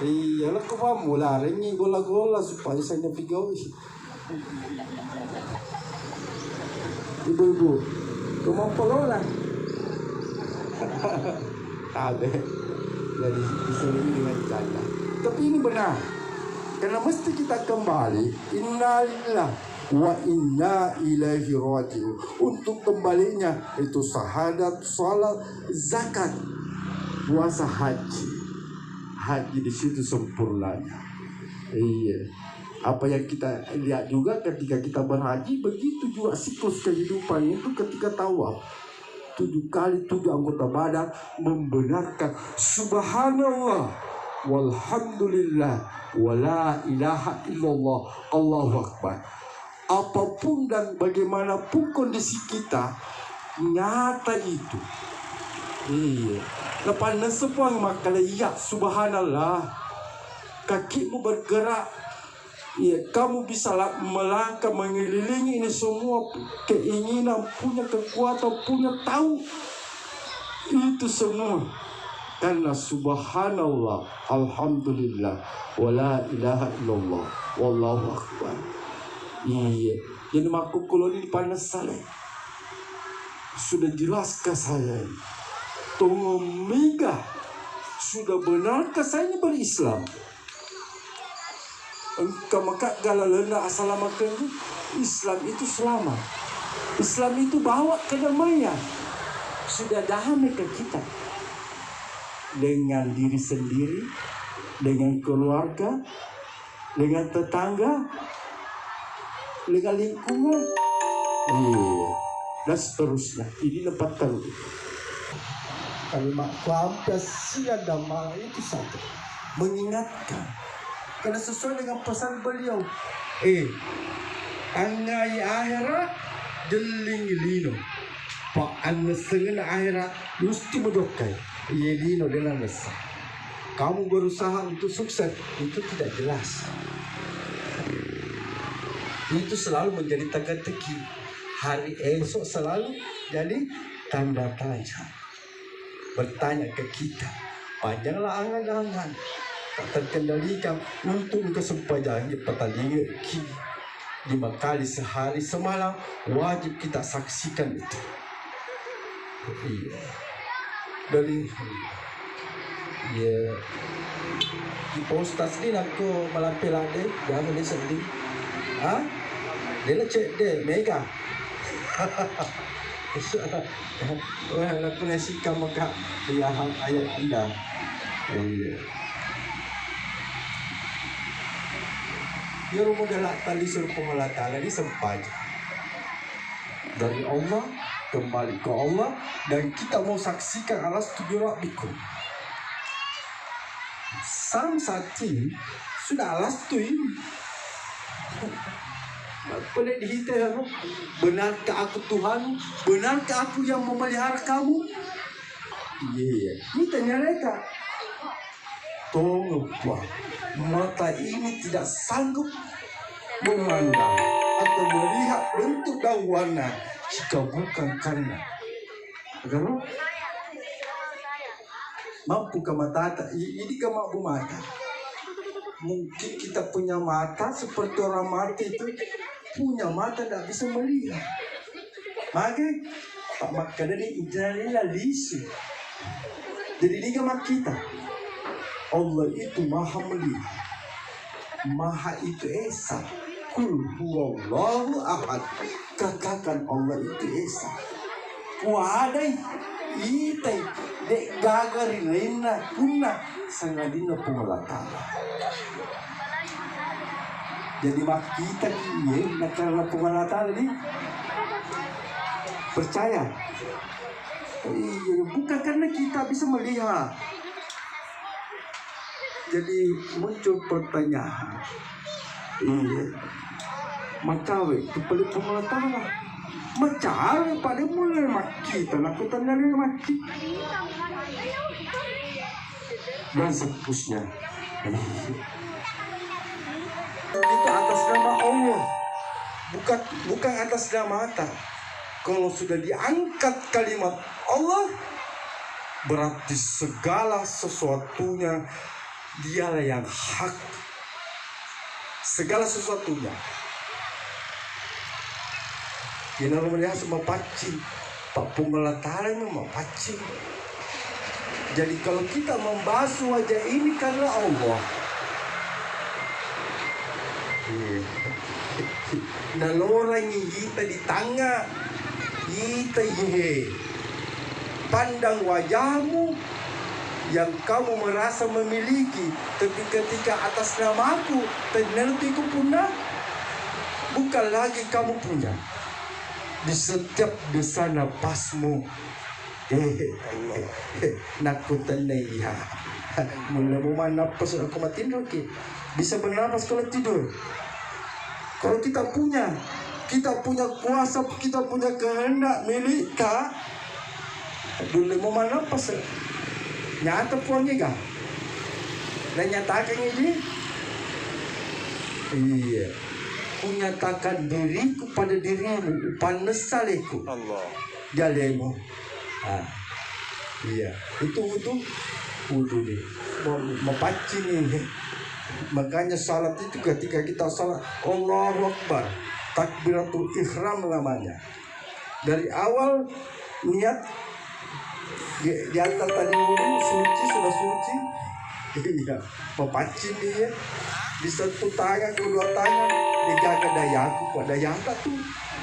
A: iya lah kau mula rengi gola-gola supaya saya nafigawi. Ibu-ibu, kau mau polola? Tabe. Jadi disini dengan cara. Tapi ini benar. Karena mesti kita kembali, innalillah wa inna ilaihi raji'un. Untuk kembalinya itu syahadat, salat, zakat, puasa, haji. Haji di situ sempurnanya. Iya. Apa yang kita lihat juga ketika kita berhaji, begitu juga siklus kehidupan itu ketika tawaf. 7 kali 7 anggota badan membenarkan subhanallah walhamdulillah wala ilaha illallah Allahu akbar. Apapun dan bagaimanapun kondisi kita, nyata itu. Iya. Lepas nesepang maka ya subhanallah, kakimu bergerak. Iya, kamu bisa melangkah mengelilingi ini semua keinginan, punya kekuatan, punya tahu itu semua karena subhanallah, alhamdulillah, wala ilaha illallah, wallahu akbar. Iya, jadi makhluk kalau ini panas saya sudah jelaskan saya tunggu mega sudah benarkah saya ini berislam. Engkau maka galalena assalamualaikum. Islam itu selamat. Islam itu bawa kedamaian. Sudah damai ke kita dengan diri sendiri, dengan keluarga, dengan tetangga, dengan lingkungan, dan seterusnya. Ini 4 kali. Kalimat kuampas siang dan malam itu satu, mengingatkan. Karena sesuai dengan pesan beliau, angai akhirat deling lino, pak anu sengen akhirat mesti mendokai, lino dalam besar. Kamu berusaha untuk sukses itu tidak jelas. Itu selalu menjadi teka-teki. Hari esok selalu jadi tanda tanya. Bertanya ke kita, panjanglah angan-angan, tak terkendalikan untuk kesempatan pertandingan 5 kali sehari semalam, wajib kita saksikan itu. Dari di postas ni aku melampir ade, jangan dia sedih. Dia nak cek dia mega. Wah, aku nasikan maka dia ayat anda. Ya rumah dalam tali suruh pengelatala ini sempaja dari Allah kembali ke Allah, dan kita mau saksikan alastu bi rabbikum. Psalm 1 sudah alastu ini. Boleh dihitung, benarkah aku Tuhan? Benarkah aku yang memelihara kamu? Ini tanya mereka. Tolong Tuhan, mata ini tidak sanggup memandang atau melihat bentuk dan warna jika bukan karena mampu ke mata. Ini ke mampu mata. Mungkin kita punya mata seperti orang mati itu punya mata tidak bisa melihat. Maka Pak Maka dari ijalilah lisu. Jadi ini gambar kita. Allah itu maha melihat, maha itu esa. Kul huwallahu ahad. Katakan Allah itu esa. Wadai itai dek gagari rena punna sangadina pengelatala. Jadi mak kita kiye karena pengelatala ini percaya. Bukan karena kita bisa melihat. Jadi muncul pertanyaan, macawe itu perlu pengelatala. Macawe pada mulai maki, kita dari maki dan seterusnya. Itu atas nama Allah, bukan atas nama mata. Kalau sudah diangkat kalimat Allah, berarti segala sesuatunya dialah yang hak. Segala sesuatunya. Kita melihat semua pacing, Pak pengelatala memang pacing. Jadi kalau kita membasuh wajah ini karena Allah, nalorangi kita di tangga, kita pandang wajahmu yang kamu merasa memiliki, tapi ketika atas namaku penelitiku punah, bukan lagi kamu punya. Di setiap desa napasmu, nakutan ya. Mula mau napas aku mati lagi. Bisa bernapas kalau tidur. Kalau kita punya kuasa, kita punya kehendak milik kita. Dulu mau napas. Nyata puangnya kan? Dan nyatakan ini, menyatakan diriku pada dirimu, panesaliku Allah jalemu. Itu wudu nih, mau pancing nih. Makanya salat itu ketika kita salat Allahu Akbar, takbiratul ihram namanya. Dari awal niat di atas tadi wudu suci, sudah suci, mau pancing dia. Di satu tangan, kedua tangan, dijaga dayaku, kok dayaka tuh,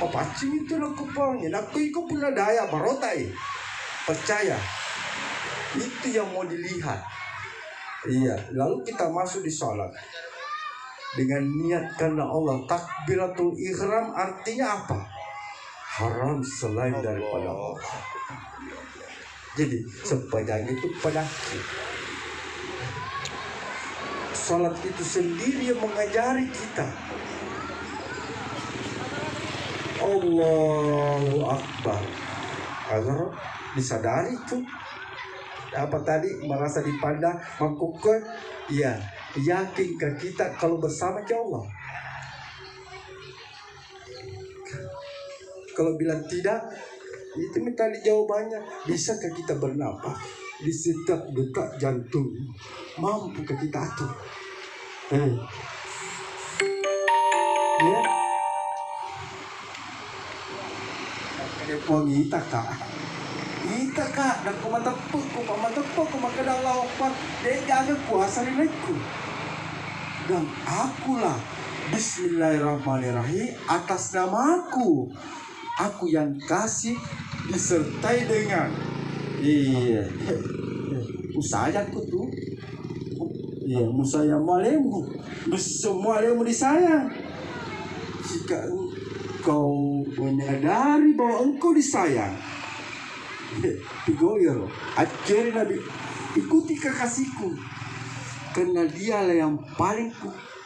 A: pancing itu loh kupangnya, aku ikut punya daya, barotai, percaya, itu yang mau dilihat. Lalu kita masuk di sholat, dengan niat karena Allah. Takbiratul ihram artinya apa? Haram selain daripada Allah. Jadi sepanjang itu penyakit. Salat itu sendiri yang mengajari kita. Allahu Akbar. Agar disadari itu. Apa tadi merasa dipandang, mengkukur, ya yakinkah kita kalau bersama ke Allah? Kalau bilang tidak, itu minta jawabannya. Bisakah kita bernapas di setiap detak jantung? Mampukah kita atur? Ya, ada pengita kak. Kita kak, dan ku mantepuk, ku maka Allah Akbar. Dia jaga kuasa nilaiku. Dan akulah Bismillahirrahmanirrahim atas namaku. Aku yang kasih disertai dengan usahaku tuh. Iya, musayamu alemu. Semua alemu disayang. Jika engkau menyadari bahwa engkau disayang, digoyor, ajarin Nabi, ikuti kekasihku, karena dialah yang paling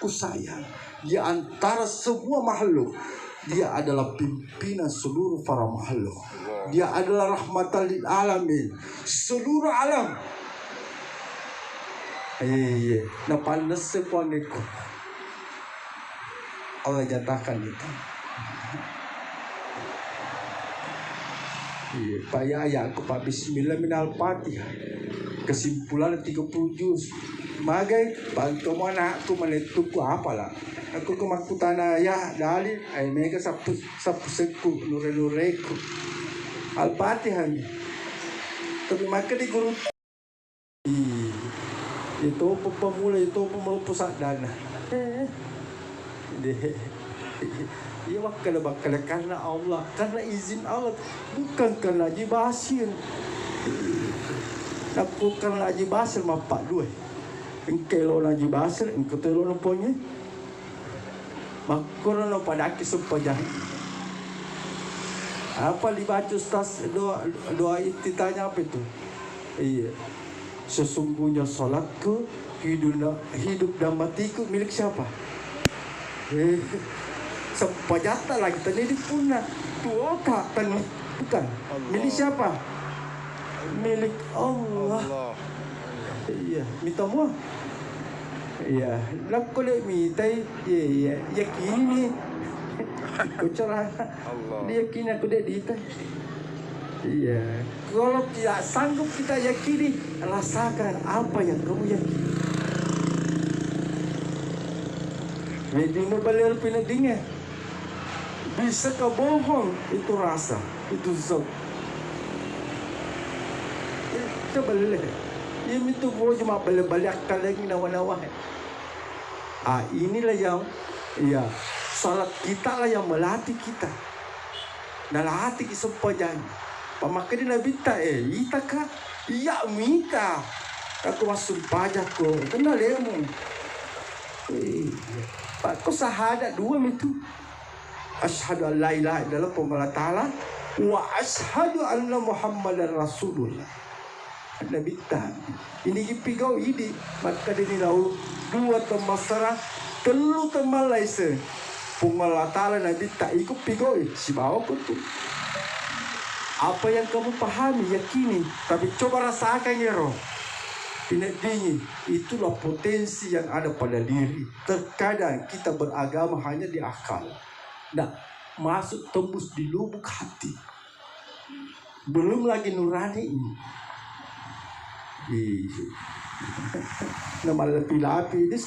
A: ku sayang di antara semua makhluk. Dia adalah pimpinan seluruh para makhluk. Dia adalah rahmatan lil alamin, seluruh alam. Nah panas sepuaniku Allah jatakan itu. Pak Yaya, aku Pak Bismillah minal Fatihah. Kesimpulan 30 juz. Magai bantu mana aku meletuku apalah. Aku kemaku tanah ya dalil ay mega sapu seku nure-nureku. Al-Fatihah ni. Tapi maka di guru itu pemula itu pusat dana. Ia bakal karena Allah, karena izin Allah, bukan karena Haji Basir. Aku karena Haji Basir mapak dua. Engkau lo Haji Basir, engkau tu lo nampunya. Makanya lo pada aki sepanjang. Apa dibaca Ustaz doa ititanya apa itu? Iya. Sesungguhnya salatku, hidup dan matiku milik siapa? Sepajata lagi tadi di punah tuh kak tadi bukan milik siapa? Milik Allah. Iya, minta mua. Iya, laku le minta iya yakini aku cerah. Dia yakini aku dek dita. Iya, kalau tidak sanggup kita yakini, rasakan apa yang kamu yakini. Jadi mau balik pindah bisa kebohong itu rasa itu zat itu balik ini tu boleh cuma balik lagi nawa-nawa. Inilah yang salat kita lah yang melatih kita dalam hati kita sepanjang pemakai Nabi tak ita kah iya minta aku masuk pajak ko kenal lemu Pak kau syahadat dua itu. Asyhadu an la ilaha illallah Allah Ta'ala wa asyhadu anna Muhammadar Rasulullah. Nabi tak. Ini pigau ini maka ini lau dua temasara telu temalaise. Allah Ta'ala Nabi tak ikut pigau si bawa tu. Apa yang kamu pahami yakini tapi coba rasakan ya roh. Tidak dingin, itulah potensi yang ada pada diri. Terkadang kita beragama hanya di akal. Nah, masuk tembus di lubuk hati. Belum lagi nurani ini. Nama lapi-lapi ini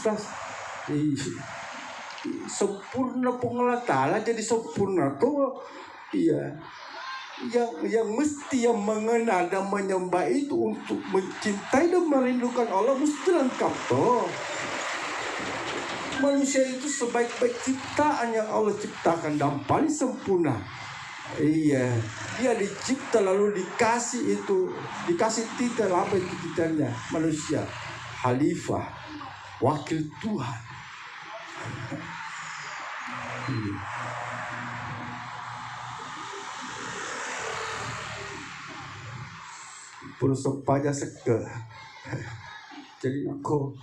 A: sempurna pengelatala jadi sempurna tuh. Iya. Yang mesti yang mengenal dan menyembah itu untuk mencintai dan merindukan Allah mesti lengkap toh. Manusia itu sebaik-baik ciptaan yang Allah ciptakan dan paling sempurna. Iya, dia dicipta lalu dikasih titel apa itu titelnya manusia, khalifah, wakil Tuhan. Puluh pajak seke. Jadi aku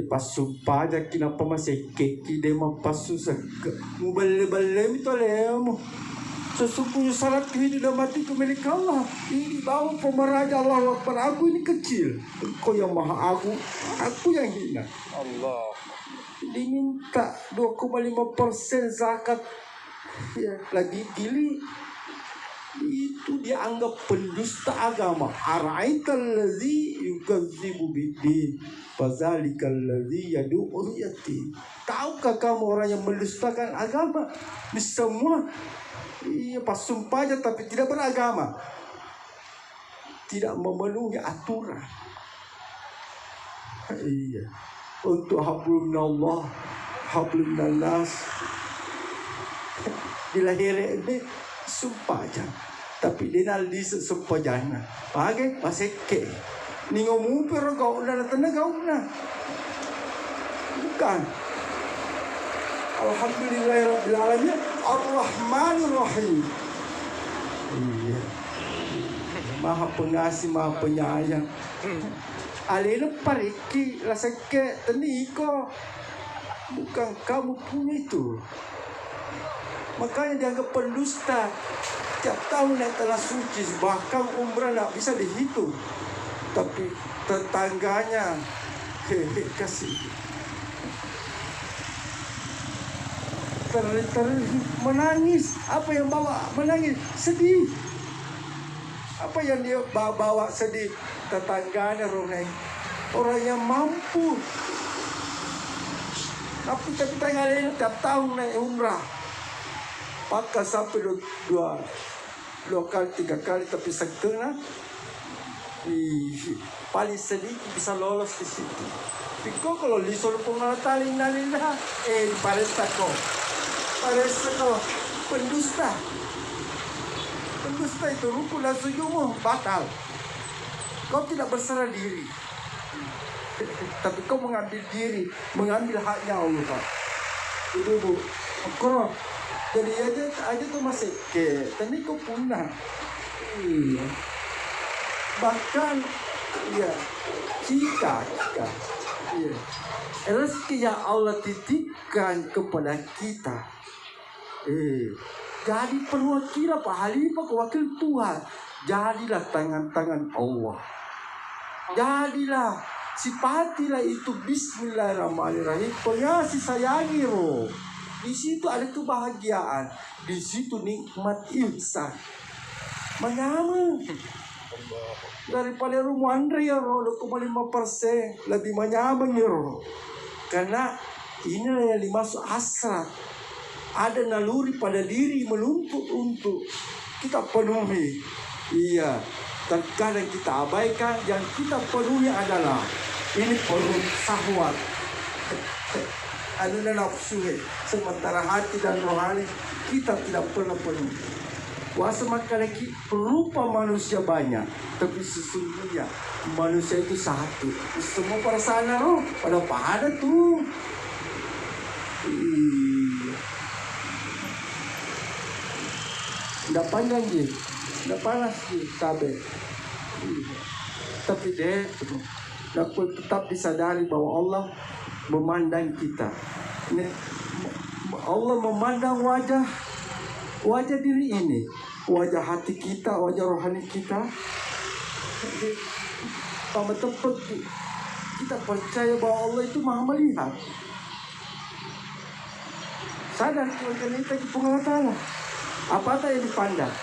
A: pasu pajak kenapa masih keki dia mau pasu seke. Mubale-bale itu lemo. Sesungguhnya syarat kehidupan mati milik Allah. Ini bawa pemeraja Allah Akbar. Aku ini kecil. Engkau yang maha agung. Aku yang hina.
B: Allah.
A: Diminta 2,5% zakat. Ya, lagi gili. Itu dianggap pendusta agama. Ara'aital ladzi yukadzibu biddin fadzalikal ladzi yad'u yatim. Tahukah kamu orang yang mendustakan agama? Di semua pasung pajak tapi tidak beragama, tidak memenuhi aturan. Iya, untuk hablum minallah, hablum minannas, dilahirkan ini sumpah aja, tapi dinal di sumpah jana, pakai paseke, ningomu pero kau udah tenaga una, bukan. Alhamdulillahirabbil alamin Ar-Rahmanir Rahim. Iya. Maha pengasih, maha penyayang. Alena pariki lasake teniko. Bukan kamu punya itu. Makanya dianggap pendusta. Tiap tahun naik tanah suci, bahkan umrah tak bisa dihitung. Tapi tetangganya kasih. Menangis. Apa yang bawa menangis? Sedih. Apa yang dia bawa sedih? Tetangganya orang yang mampu. Tapi tetangganya tiap tahun naik umrah. Maka sampai dua kali, 3 kali, tapi setengah. Paling sedikit bisa lolos di situ. Piko kalau lisol pengatalin nalila, paresta ko. Paresta ko, pendusta. Pendusta itu rukun dan sujudmu batal. Kau tidak berserah diri. Tapi kau mengambil diri, mengambil haknya Allah. Itu bu, kau jadi aja tuh masih ke, tadi kau punah. Bahkan ya jika ya, rezeki yang Allah titipkan kepada kita, jadi perwakilan Pak Halifah, wakil Tuhan, jadilah tangan-tangan Allah, jadilah sifatilah itu Bismillahirrahmanirrahim, pengasih sayangi roh. Di situ ada kebahagiaan, di situ nikmat ihsan, menyaman. Daripada rumah Andre ya roh 2,5% lebih menyaman ya roh. Karena inilah yang dimaksud hasrat. Ada naluri pada diri menuntut untuk kita penuhi. Iya. Terkadang kita abaikan, yang kita penuhi adalah ini perut syahwat. Ada nafsu. Sementara hati dan rohani kita tidak pernah penuhi. Kuasa makan lagi berupa manusia banyak, tapi sesungguhnya manusia itu satu. Semua perasaan roh pada pada tuh. Tidak panjang je, tidak panas je, tabe. Tapi deh, dapat tetap disadari bahwa Allah memandang kita. Allah memandang wajah diri ini, wajah hati kita, wajah rohani kita. Sama tempat kita percaya bahwa Allah itu maha melihat. Sadar kita di penglihatan apa yang dipandang.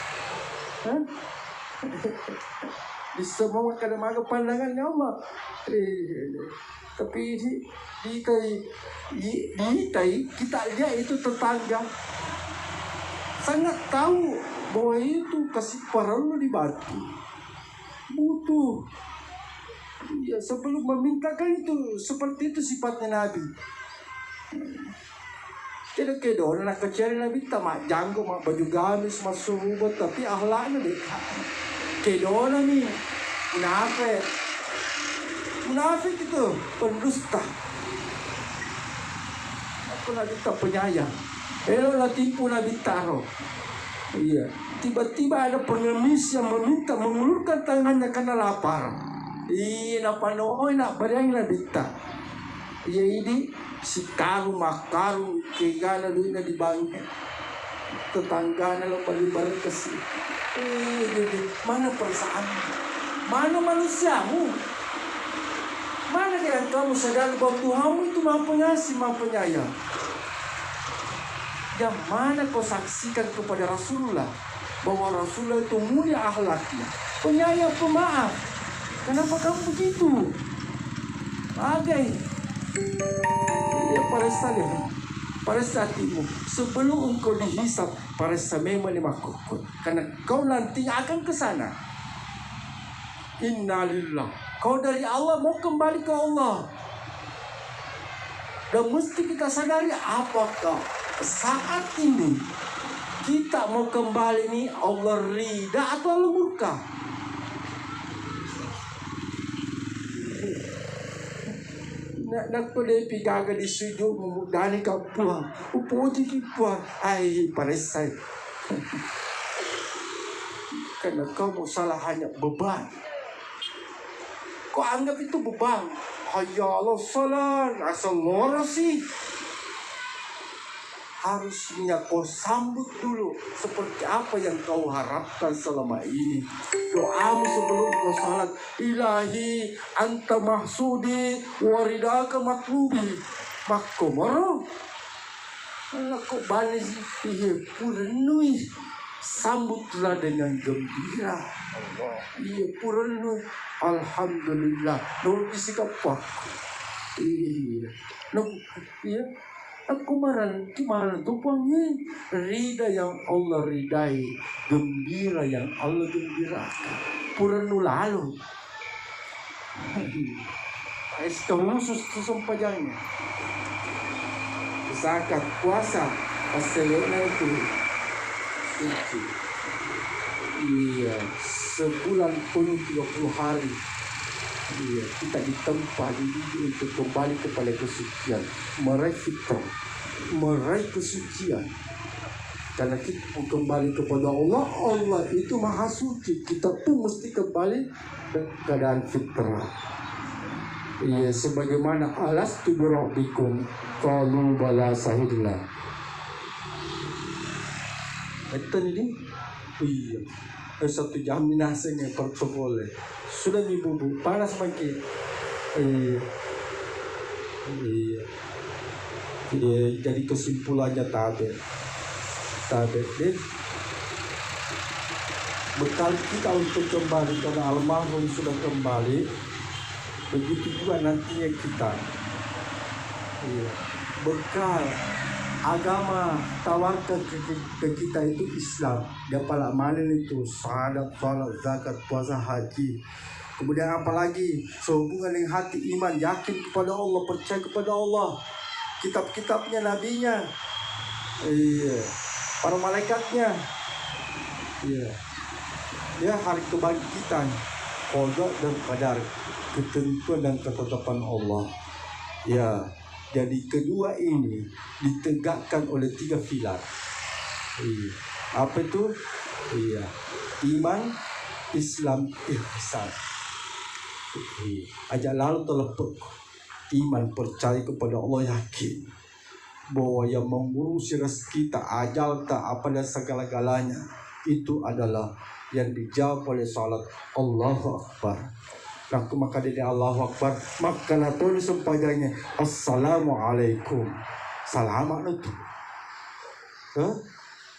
A: Di semua kadang-kadang pandangannya Allah. Tapi kita lihat itu tetangga sangat tahu bahwa itu kasih perlu dibantu, butuh. Ya, sebelum memintakan itu seperti itu sifatnya Nabi. Tidak kedon nak kecil Nabi tamak janggo mak baju gamis masuk rubah, tapi akhlaknya deh kedon nih munafik itu pendusta.
B: aku nak minta penyayang. Eloklah tipu nak bintaro. Iya, tiba-tiba ada pengemis yang meminta mengulurkan tangannya karena lapar. Iya, nak panoi nak barang nak minta. Iya ini si karu makaru kegana duitnya di bangke. Tetangganya lo balik kesini. Jadi mana perasaan? Mana manusiamu? Mana kira kamu sadar bahwa Tuhanmu itu Maha Pengasih, Maha Penyayang? Yang mana kau saksikan kepada Rasulullah bahwa Rasulullah itu mulia akhlaknya, penyayang, pemaaf. Kenapa kamu begitu? Bagai ya pada saat itu sebelum engkau dihisap pada memang lima kukut, karena kau nanti akan ke sana. Innalillah, kau dari Allah mau kembali ke Allah. Dan mesti kita sadari apakah saat ini kita mau kembali nih Allah ridha atau Allah murka. Nak pada pigaga di sujud memudahkan kau puang, upuji kipuang, ai paresai. Karena kau mau salah hanya beban. Kau anggap itu beban. Hayya Allah salat, asal loro sih. Harusnya kau sambut dulu seperti apa yang kau harapkan selama ini. Doamu sebelum kau salat, Ilahi anta mahsudi waridaka matlubi makkomoro. Kalau kau balik iya purenui, sambutlah dengan gembira. Iya purenui, alhamdulillah. Nol isi kapak. Iya, iya. Aku maran tumpangnya rida yang Allah ridai, gembira yang Allah gembirakan. Puranu lalu. Es khusus sumpahnya. Zakat puasa pasalnya itu suci. Iya, sebulan penuh 30 hari. Iya, kita ditempa untuk kembali kepada kesucian, meraih fitrah, meraih kesucian. Karena kita kembali kepada Allah, Allah itu maha suci. Kita pun mesti kembali ke keadaan fitrah. Iya, sebagaimana alastu birabbikum qalu bala sahidna. Betul ini? Iya. 1 jam minasanya protokol. Sudah dibubu panas makin. Iya. Jadi kesimpulannya tabet. Deh. Bekal kita untuk kembali karena almarhum sudah kembali. Begitu juga nantinya kita. Iya. Bekal agama tawarkan ke kita itu Islam. Dia pala mana itu salat, zakat, puasa, haji. Kemudian apalagi sehubungan dengan hati iman, yakin kepada Allah, percaya kepada Allah, kitab-kitabnya, nabinya, iya, para malaikatnya, iya, dia hari kebangkitan, qada dan qadar, ketentuan dan ketetapan Allah, ya. Jadi kedua ini ditegakkan oleh 3 pilar. Iya. Apa itu? Iya. Iman, Islam, ihsan. Iya. Ajak lalu telepuk. Iman, percaya kepada Allah, yakin bahwa yang mengurusi rezeki kita, ajal tak apa dan segala-galanya itu adalah yang dijawab oleh salat Allahu Akbar. Maka dari Allahu Akbar, maka tulis sempaganya Assalamualaikum. Salamat itu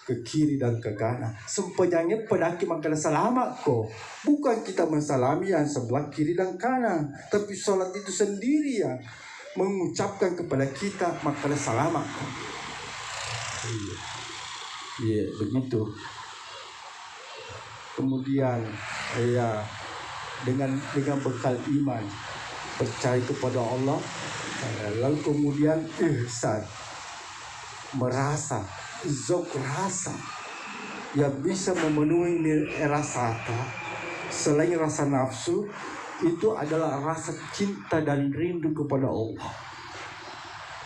B: ke kiri dan ke kanan. Sempaganya pedaki maka selamat kok. Bukan kita mensalami yang sebelah kiri dan kanan, tapi salat itu sendiri yang mengucapkan kepada kita maka selamat kok. Iya, begitu. Kemudian ya dengan bekal iman, percaya kepada Allah, lalu kemudian ihsan, merasa, zauq rasa yang bisa memenuhi rasa selain rasa nafsu, itu adalah rasa cinta dan rindu kepada Allah.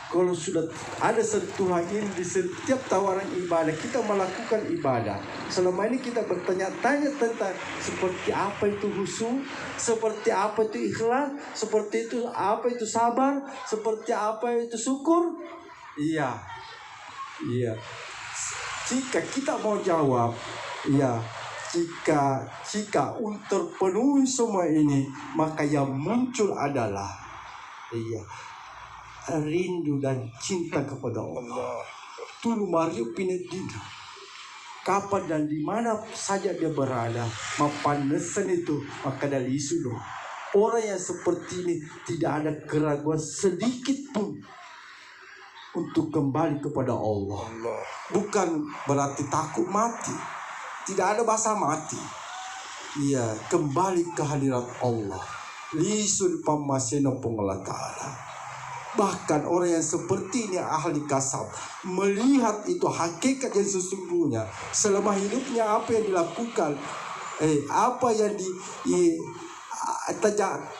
B: kalau sudah ada sentuhan ini di setiap tawaran ibadah, kita melakukan ibadah. Selama ini kita bertanya-tanya tentang seperti apa itu khusyuk, seperti apa itu ikhlas, seperti itu apa itu sabar, seperti apa itu syukur. Iya. Jika kita mau jawab, jika untuk terpenuhi semua ini, maka yang muncul adalah rindu dan cinta kepada Allah. Tulu Mario Pinedina. Kapan dan di mana saja dia berada, mapanesan itu maka dari isu loh. Orang yang seperti ini tidak ada keraguan sedikit pun untuk kembali kepada Allah. Bukan berarti takut mati. Tidak ada bahasa mati. Kembali ke hadirat Allah. Lisun pamasena pengolah ta'ala. Bahkan orang yang seperti ini ahli kasab, melihat itu hakikat yang sesungguhnya. Selama hidupnya apa yang dilakukan, apa yang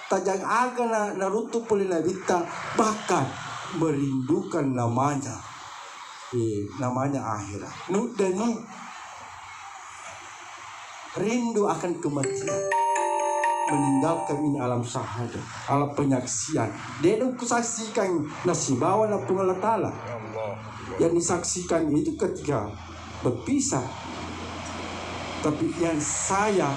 B: tajang aga naruto polina vita, bahkan merindukan namanya, namanya akhirat. Dan rindu akan kematian, meninggalkan ini alam syahadat, alam penyaksian. Dia itu kusaksikan nasibawa na pengolah ta'ala. Yang disaksikan itu ketika berpisah. Tapi yang saya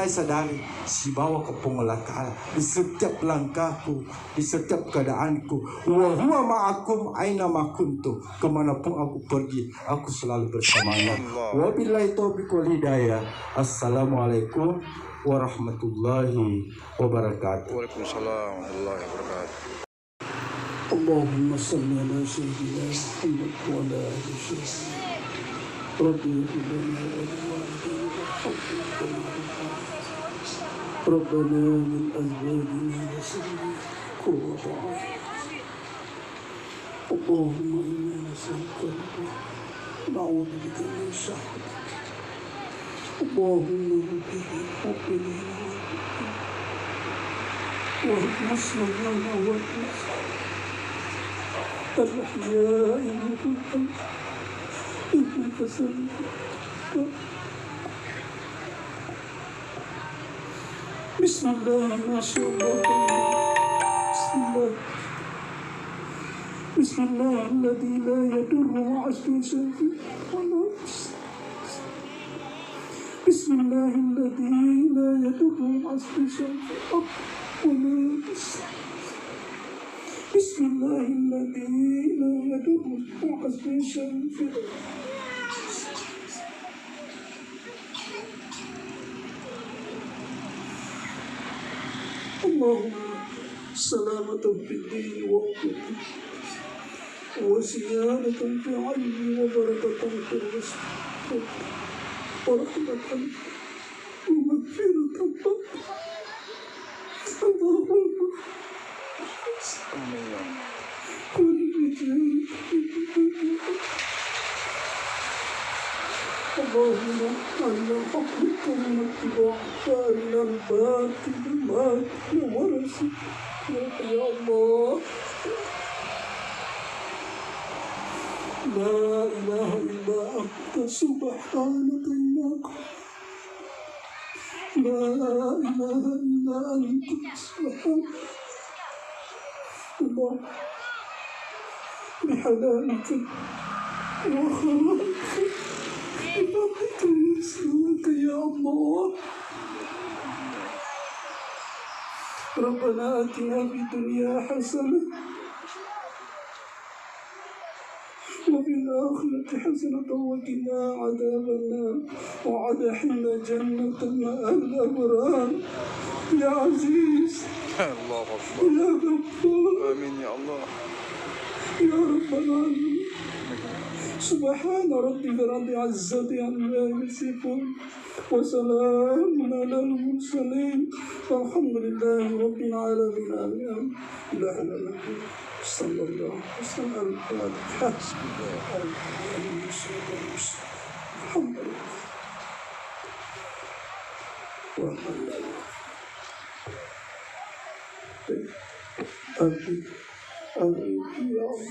B: sadari, si bawa ke pengolah ta'ala di setiap langkahku, di setiap keadaanku. Wa huwa ma'akum aina ma kuntum. Kemanapun aku pergi, aku selalu bersamanya. Wabillahi taufiq wal hidayah. Assalamualaikum warahmatullahi wabarakatuh.
C: Waalaikumsalam warahmatullahi wabarakatuh.
B: Allahumma salli ala sayyidina Muhammad wa ala alihi wasallam. Rabbi ighfirlana wa Rabbana min azwajina wa dhurriyyatina qurrata a'yun. Allahumma inna nas'aluka na'udzu bika min syahwatik. اللهم ربنا وقنا واهدنا الصراط الأحياء منهم إنك سميع بسم الله ما شاء الله بسم الله الذي لا يضر مع اسمه شيء ولا بسم الله الذي لا يضر مع اسمه شيء ولا بسم الله الذي لا يضر مع اسمه شيء اللهم سلامة في الدين والدنيا وزيادة في العلم وبركة في الرزق ورحمة ومغفرة اللهم اللهم أرنا حقك من اتباع فأرنا الباطل باطلا ورزقنا يا الله. لا إله إلا أنت سبحانك إنا لا إله إلا أنت سبحانك الله بحلالك وخيرك بفضلك وإسلامك يا الله. ربنا آتنا في الدنيا حسنة وفي الآخرة حسنة وقنا عذاب النار وأدخلنا جنة مع الأبرار يا عزيز
C: الله أكبر.
B: يا غفار
C: آمين يا الله.
B: يا رب العالمين. سبحان ربك رب العزة عما يصفون وسلام على المرسلين والحمد لله رب العالمين. آمين. لا إله إلا الله صلى الله عليه وسلم. الفاتحة. الحمد لله. والحمد لله. Amin. Ya Allah.